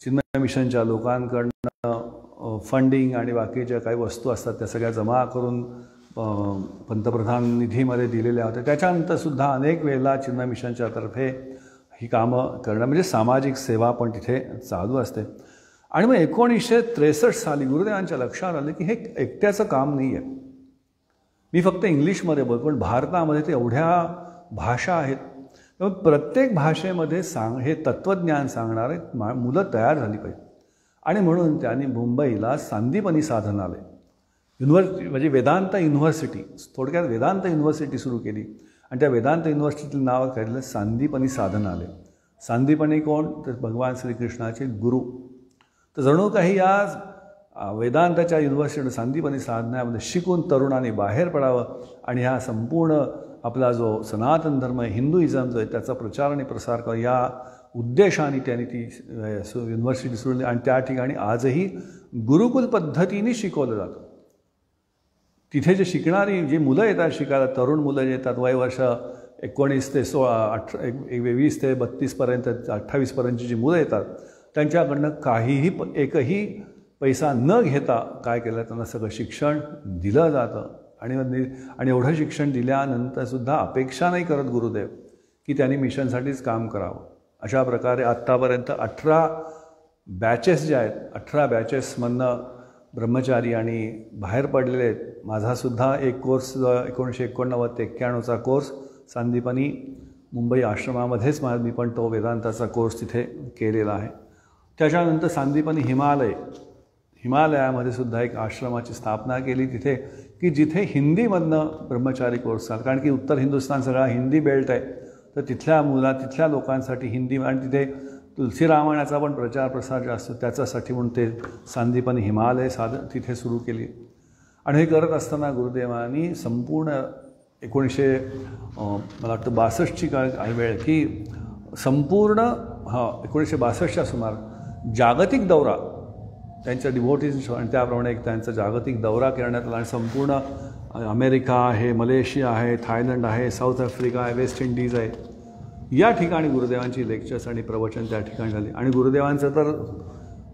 चिन्मय मिशनच्या लोकांकडनं फंडिंग आणि बाकीच्या काही वस्तू असतात त्या सगळ्या जमा करून पंतप्रधान निधीमध्ये दिलेल्या होत्या. त्याच्यानंतरसुद्धा अनेक वेळेला चिन्मय मिशनच्या तर्फे ही कामं करणं म्हणजे सामाजिक सेवा पण तिथे चालू असते. आणि मग 1963 साली गुरुदेवांच्या लक्षात आलं की हे एकट्याचं काम नाही आहे. मी फक्त इंग्लिशमध्ये बोलतो, पण भारतामध्ये ते एवढ्या भाषा आहेत, त्यामुळे प्रत्येक भाषेमध्ये हे तत्त्वज्ञान सांगणारे मुलं तयार झाली पाहिजे. आणि म्हणून त्यांनी मुंबईला सांदीपनी साधनालय म्हणजे वेदांत युनिव्हर्सिटी, थोडक्यात वेदांत युनिव्हर्सिटी सुरू केली. आणि त्या वेदांत युनिव्हर्सिटीचं नाव काढलं सांदीपनी साधनालय. सांदीपनी कोण, तर भगवान श्रीकृष्णाचे गुरु. तर जणू काही या वेदांताच्या युनिव्हर्सिटी सांदीपनी साधनामध्ये शिकून तरुणांनी बाहेर पडावं आणि ह्या संपूर्ण आपला जो सनातन धर्म हिंदुइझम जो आहे त्याचा प्रचार आणि प्रसार करावा, या उद्देशाने त्यांनी ती युनिव्हर्सिटी सुरू केली. आणि त्या ठिकाणी आजही गुरुकुल पद्धतीने शिकवलं जातं. तिथे जे शिकणारी जी मुलं येतात शिकायला, तरुण मुलं जे येतात, वय वर्ष 19 ते 20 ते 32पर्यंत 28पर्यंतची जी मुलं येतात त्यांच्याकडनं काहीही एकही पैसा न घेता काय केलं, त्यांना सगळं शिक्षण दिलं जातं. आणि एवढं शिक्षण दिल्यानंतरसुद्धा अपेक्षा नाही करत गुरुदेव की त्यांनी मिशनसाठीच काम करावं. अशा प्रकारे आत्तापर्यंत 18 बॅचेस ज्या आहेत, 18 बॅचेसमधनं ब्रह्मचारी आणि बाहेर पडलेले आहेत. माझासुद्धा एक कोर्स 1989 ते 91चा कोर्स सांदीपनी मुंबई आश्रमामध्येच मी पण तो वेदांताचा कोर्स तिथे केलेला आहे. त्याच्यानंतर सांदीपनी हिमालयामध्ये सुद्धा एक आश्रमाची स्थापना केली तिथे, की जिथे हिंदीमधनं ब्रह्मचारी कोर्स चालतात. कारण की उत्तर हिंदुस्थान सगळा हिंदी बेल्ट आहे, तर तिथल्या लोकांसाठी हिंदी, आणि तिथे तुलसी रामायणाचा पण प्रचार प्रसार जास्त, त्याच्यासाठी म्हणून ते सांदीपनी हिमालय तिथे सुरू केली. आणि हे करत असताना गुरुदेवांनी संपूर्ण 1962ची वेळ की संपूर्ण 1962च्या सुमार जागतिक दौरा त्यांच्या डिव्होटीज आणि त्याप्रमाणे एक त्यांचा जागतिक दौरा करण्यात आला. आणि संपूर्ण अमेरिका आहे, मलेशिया आहे, थायलंड आहे, साऊथ आफ्रिका आहे, वेस्ट इंडिज आहे, या ठिकाणी गुरुदेवांची लेक्चर्स आणि प्रवचन त्या ठिकाणी झाली. आणि गुरुदेवांचं तर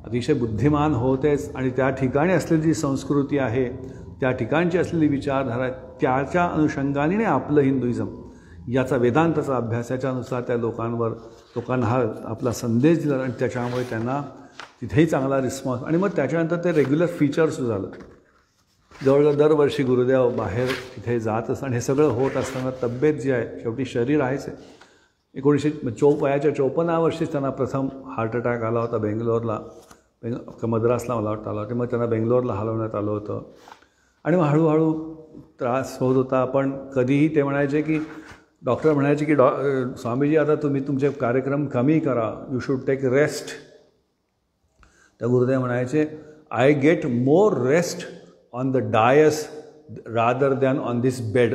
अतिशय बुद्धिमान होतेच, आणि त्या ठिकाणी असलेली जी संस्कृती आहे, त्या ठिकाणची असलेली विचारधारा आहे, त्याच्या अनुषंगाने आपलं हिंदुइझम याचा वेदांताचा अभ्यास याच्यानुसार त्या लोकांना हा आपला संदेश दिला. आणि त्याच्यामुळे त्यांना तिथेही चांगला रिस्पॉन्स. आणि मग त्याच्यानंतर ते रेग्युलर फीचर्स झालं. जवळजवळ दरवर्षी गुरुदेव बाहेर तिथे जात असतात. आणि हे सगळं होत असताना तब्येत जी आहे, शेवटी शरीर आहेच आहे. वयाच्या 54व्या वर्षीच त्यांना प्रथम हार्ट अटॅक आला होता बेंगलोरला, मद्रासला मला वाटतं आला होता. मग त्यांना बेंगलोरला हलवण्यात आलं होतं. आणि मग हळूहळू त्रास होत होता. पण कधीही ते म्हणायचे की डॉक्टर म्हणायचे की स्वामीजी आता तुम्ही तुमचे कार्यक्रम कमी करा, यू शुड टेक रेस्ट. तर गुरुदेव म्हणायचे I get more rest on the dais rather than on this bed.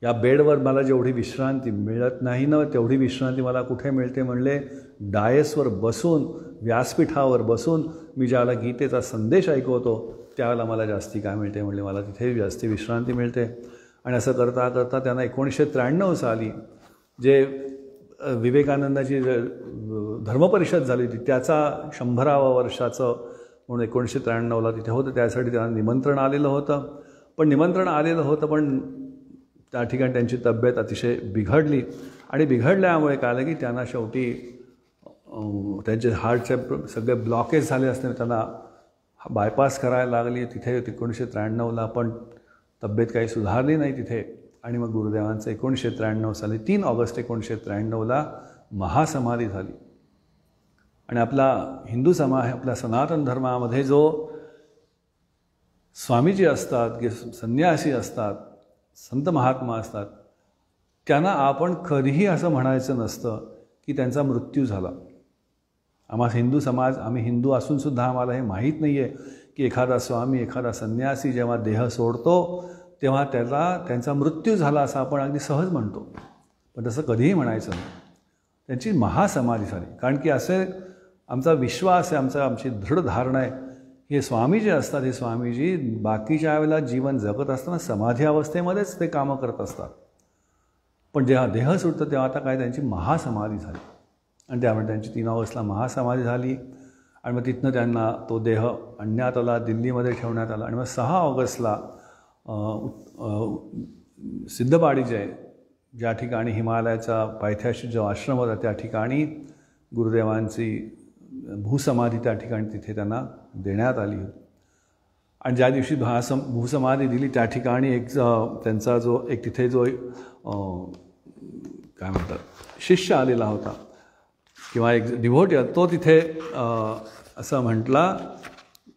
या बेडवर मला जेवढी विश्रांती मिळत नाही ना, तेवढी विश्रांती मला कुठे मिळते म्हणले, डायसवर बसून, व्यासपीठावर बसून मी ज्याला गीतेचा संदेश ऐकवतो त्यावेळेला मला जास्ती काय मिळते म्हणले, मला तिथे जास्ती विश्रांती मिळते. आणि असं करता करता त्यांना 1993 साली जे विवेकानंदाची धर्मपरिषद झाली होती त्याचा 100व्या वर्षाचं म्हणून 1993ला तिथे होतं. त्यासाठी त्यांना निमंत्रण आलेलं होतं. पण त्या ठिकाणी त्यांची तब्येत अतिशय बिघडली. आणि बिघडल्यामुळे काय आलं की त्यांना शेवटी त्यांचे हार्टचे सगळे ब्लॉकेज झाले असते, त्यांना बायपास करायला लागली तिथे 1993ला. पण तब्येत काही सुधारली नाही तिथे. आणि मग गुरुदेवांचं 1993 साली 3 ऑगस्ट 1993ला महासमाधी झाली. आणि आपला हिंदू समाज, आपल्या सनातन धर्मामध्ये जो स्वामीजी असतात, की संन्यासी असतात, संत महात्मा असतात, त्यांना आपण कधीही असं म्हणायचं नसतं की त्यांचा मृत्यू झाला. आम्ही हिंदू असूनसुद्धा आम्हाला हे माहीत नाही आहे की एखादा स्वामी, एखादा संन्यासी जेव्हा देह सोडतो तेव्हा त्यांचा मृत्यू झाला असं आपण अगदी सहज म्हणतो. पण तसं कधीही म्हणायचं नाही. त्यांची महासमाधी झाली. कारण की असे आमचा विश्वास आहे, आमची दृढ धारणा आहे, हे स्वामी जे असतात, हे स्वामीजी बाकीच्या वेळेला जीवन जगत असताना समाधी अवस्थेमध्येच ते कामं करत असतात. पण जेव्हा देह सुटतं तेव्हा आता काय त्यांची महासमाधी झाली. आणि त्यामुळे त्यांची 3 ऑगस्टला महासमाधी झाली. आणि मग तिथनं त्यांना तो देह आणण्यात आला, दिल्लीमध्ये ठेवण्यात आला. आणि मग 6 ऑगस्टला सिद्धपाडी जे आहे, ज्या ठिकाणी हिमालयाचा पायथ्याशी जो आश्रम होता त्या ठिकाणी गुरुदेवांची भूसमाधी त्या ठिकाणी तिथे त्यांना देण्यात आली होती. आणि ज्या दिवशी भूसमाधी दिली त्या ठिकाणी त्यांचा जो तिथे जो काय म्हणतात शिष्य आलेला होता किंवा एक डिव्होटी, तो तिथे असं म्हटला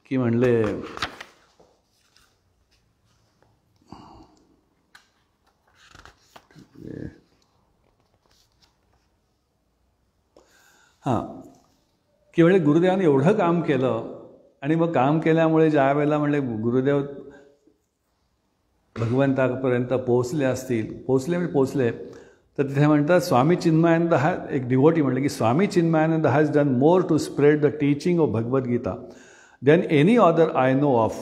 की म्हणले की म्हणजे गुरुदेवाने एवढं काम केलं. आणि मग काम केल्यामुळे ज्या वेळेला म्हणले गुरुदेव भगवंतापर्यंत पोचले तर तिथे म्हणतात स्वामी चिन्मयानंद एक डिव्होटी म्हणले की Swami Chinmayananda has done more to spread the teaching of Bhagavad Gita than any other I know of.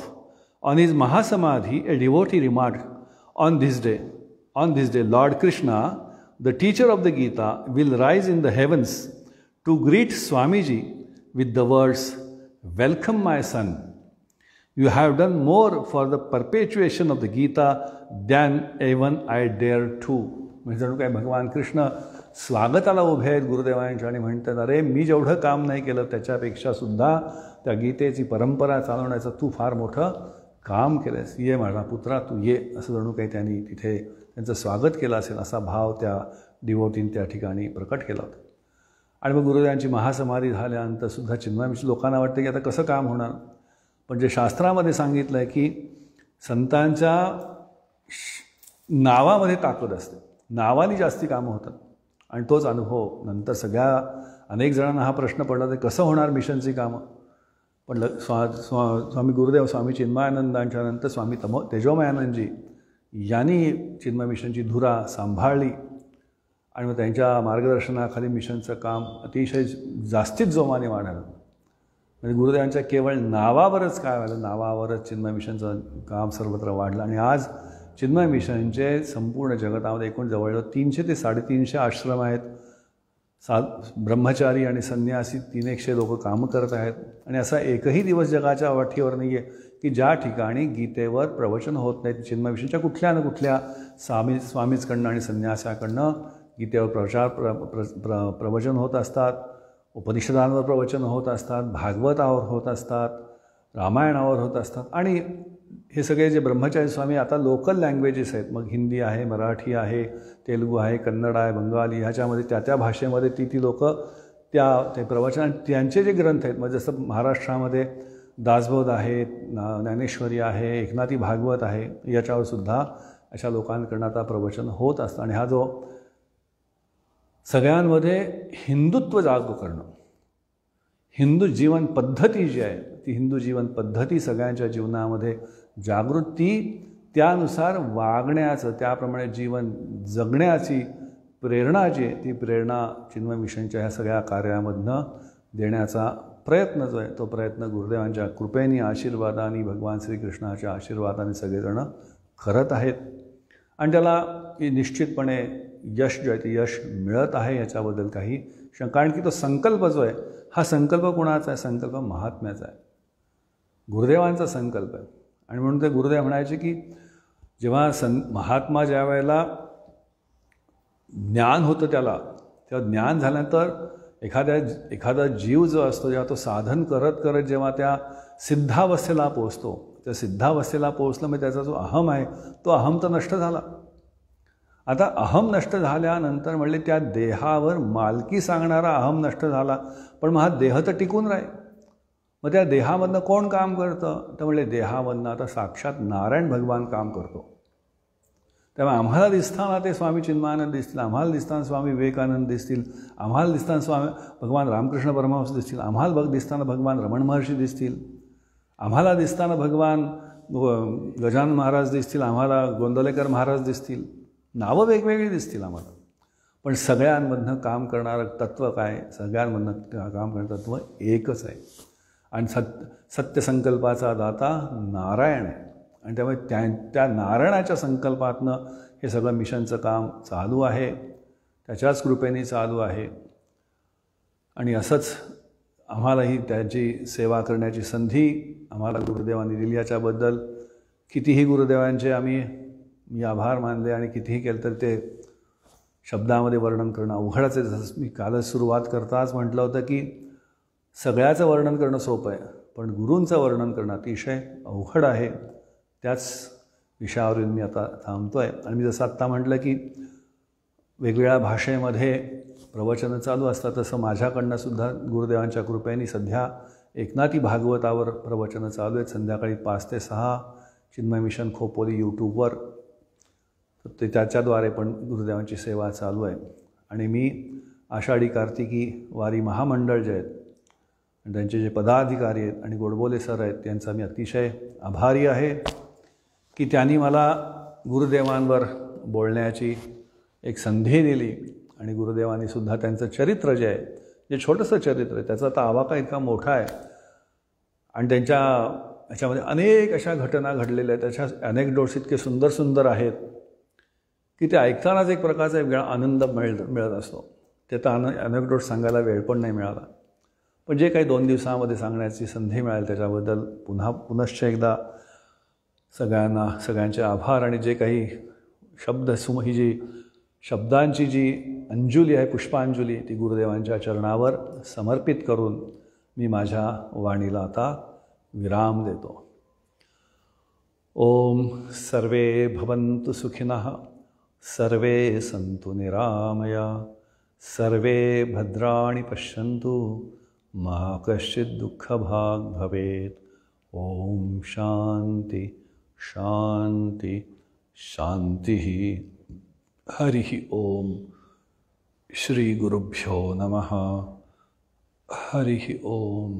On his mahasamadhi a devotee remarked on this day On this day, Lord Krishna, the teacher of the Gita, will rise in the heavens to greet Swamiji with the words, "Welcome, my son. You have done more for the perpetuation of the Gita than even I dare to." म्हणजे जणू काय भगवान कृष्ण स्वागताला उभे आहेत गुरुदेवांच्या आणि म्हणतात, अरे मी जेवढं काम नाही केलं त्याच्यापेक्षा सुद्धा त्या गीतेची परंपरा चालवण्याचं तू फार मोठं काम केलंस. ये माझा पुत्रा, तू ये, असं जणू काही त्यांनी तिथे त्यांचं स्वागत केलं असेल असा भाव त्या डिवोटीने त्या ठिकाणी प्रकट केला होता. आणि मग गुरुदेवांची महासमाधी झाल्यानंतर सुद्धा चिन्मय लोकांना वाटतं की आता कसं काम होणार. पण जे शास्त्रामध्ये सांगितलं आहे की संतांच्या नावामध्ये ताकद असते, नावाने जास्ती कामं होतात. आणि तोच अनुभव नंतर अनेक जणांना हा प्रश्न पडला तर कसं होणार मिशनची कामं. पण स्वामी गुरुदेव स्वामी चिन्मयानंदांच्या नंतर स्वामी तेजोमयानंदजी यांनी चिन्मय मिशनची धुरा सांभाळली आणि मग त्यांच्या मार्गदर्शनाखाली मिशनचं काम अतिशय जास्तीत जोमाने वाढलं. म्हणजे गुरुदेवांच्या केवळ नावावरच काय व्हायलं, नावावरच चिन्मय मिशनचं काम सर्वत्र वाढलं. आणि आज चिन्मय मिशनचे संपूर्ण जगतामध्ये एकूण जवळ 300 ते 350 आश्रम आहेत. ब्रह्मचारी आणि संन्यासी 300 लोक कामं करत आहेत. आणि असा एकही दिवस जगाच्या वाठीवर नाही आहे की ज्या ठिकाणी गीतेवर प्रवचन होत नाहीत. चिन्मय मिशनच्या कुठल्या ना कुठल्या स्वामीचकडनं आणि संन्यासाकडनं गीतेवर प्रवचन होत असतात, उपनिषदांवर प्रवचन होत असतात, भागवतावर होत असतात, रामायणावर होत असतात. आणि हे सगळे जे ब्रह्मचारी स्वामी आता लोकल लँग्वेजेस आहेत, मग हिंदी आहे, मराठी आहे, तेलुगू आहे, कन्नड आहे, बंगाली, ह्याच्यामध्ये त्या भाषेमध्ये ती लोक ते प्रवचन आणि त्यांचे जे ग्रंथ आहेत, मग जसं महाराष्ट्रामध्ये दासबोध आहे, ज्ञानेश्वरी आहे, एकनाथी भागवत आहे, याच्यावर सुद्धा अशा लोकांकडनं आता प्रवचन होत असतं. आणि हा जो सगळ्यांमध्ये हिंदुत्व जागरूक करणं, हिंदू जीवन पद्धती जी आहे ती हिंदू जीवन पद्धती सगळ्यांच्या जीवनामध्ये जागृती, त्यानुसार वागण्याचं, त्याप्रमाणे जीवन जगण्याची प्रेरणा जी आहे ती प्रेरणा चिन्मय मिशनच्या ह्या सगळ्या कार्यामधनं देण्याचा प्रयत्न जो आहे तो प्रयत्न गुरुदेवांच्या कृपेने, आशीर्वादाने, भगवान श्रीकृष्णाच्या आशीर्वादाने सगळेजण करत आहेत. आणि त्याला निश्चितपणे यश जे आहे ते यश मिळत आहे, याच्याबद्दल काही शंका. कारण की तो संकल्प जो आहे हा संकल्प कोणाचा आहे, संकल्प महात्म्याचा आहे, गुरुदेवांचा संकल्प आहे. आणि म्हणून ते गुरुदेव म्हणायचे की जेव्हा महात्मा ज्या वेळेला ज्ञान होतं तेव्हा ज्ञान झाल्यानंतर एखादा जीव जो असतो जेव्हा तो साधन करत करत जेव्हा त्या सिद्धावस्थेला पोचतो, त्या सिद्धावस्थेला पोचलं मग त्याचा जो अहम आहे तो अहम तर नष्ट झाला. आता अहम नष्ट झाल्यानंतर म्हणले त्या देहावर मालकी सांगणारा अहम नष्ट झाला, पण मग हा देह तर टिकून राहील. मग त्या देहामधनं कोण काम करतं, तर म्हणले देहामधनं आता साक्षात नारायण भगवान काम करतो. तेव्हा आम्हाला दिसताना ते स्वामी चिन्मयानंद दिसतील, आम्हाला दिसताना स्वामी विवेकानंद दिसतील, आम्हाला दिसताना भगवान रामकृष्ण परमहंस दिसतील, आम्हाला दिसताना भगवान रमण महर्षी दिसतील, आम्हाला दिसताना भगवान गजानन महाराज दिसतील, आम्हाला गोंदवलेकर महाराज दिसतील, नावं वेगवेगळी दिसतील आम्हाला. पण सगळ्यांमधनं काम करणारं तत्त्व काय, सगळ्यांमधनं काम करणारं तत्त्व एकच आहे. आणि सत्यसंकल्पाचा दाता नारायण आहे. आणि त्यामुळे त्या नारायणाच्या संकल्पातनं हे सगळं मिशनचं काम चालू आहे, त्याच्याच कृपेने चालू आहे. आणि असंच आम्हालाही त्याची सेवा करण्याची संधी आम्हाला गुरुदेवांनी दिली. याच्याबद्दल कितीही गुरुदेवांचे मी आभार मानले आणि कितीही केलं तर ते शब्दामध्ये वर्णन करणं अवघडच आहे. जसं मी कालच सुरुवात करताच म्हटलं होतं की सगळ्याचं वर्णन करणं सोपं आहे, पण गुरूंचं वर्णन करणं अतिशय अवघड आहे. त्याच विषयावरून मी आता थांबतो आहे. आणि मी जसं आत्ता म्हटलं की वेगवेगळ्या भाषेमध्ये प्रवचनं चालू असतात, तसं माझ्याकडनं सुद्धा गुरुदेवांच्या कृपेने सध्या एकनाथी भागवतावर प्रवचनं चालू आहेत. संध्याकाळी 5 ते 6 चिन्मय मिशन खोपोली यूट्यूबवर, तर ते त्याच्याद्वारे पण गुरुदेवांची सेवा चालू आहे. आणि मी आषाढी कार्तिकी वारी महामंडळ जे आहेत आणि त्यांचे जे पदाधिकारी आहेत आणि गोडबोले सर आहेत त्यांचा मी अतिशय आभारी आहे की त्यांनी मला गुरुदेवांवर बोलण्याची एक संधी दिली. आणि गुरुदेवांनी सुद्धा त्यांचं चरित्र जे आहे, जे छोटंसं चरित्र आहे, त्याचा आता आवाका इतका मोठा आहे. आणि त्यांच्या ह्याच्यामध्ये अनेक अशा घटना घडलेल्या आहेत, त्याच्या अनेकडोट्स इतके सुंदर सुंदर आहेत की ते ऐकतानाच एक प्रकारचा वेगळा आनंद मिळत असतो. ते तर अनेक्डोट सांगायला वेळ पण नाही मिळाला, पण जे काही 2 दिवसामध्ये सांगण्याची संधी मिळाली त्याच्याबद्दल पुनश्च एकदा सगळ्यांचे आभार. आणि जे काही ही जी शब्दांची जी अंजुली आहे, पुष्पांजली, ती गुरुदेवांच्या चरणावर समर्पित करून मी माझ्या वाणीला आता विराम देतो. ओम सर्वे भवन्तु सुखिनः, सर्वे सन्तु निरामया, सर्वे भद्राणि पश्यन्तु, मा कश्चित् दुःखभाग् भवेत्. ओम शांति शांति शांतिः. हरिः ओम. श्री गुरुभ्यो नमः. हरिः ओम.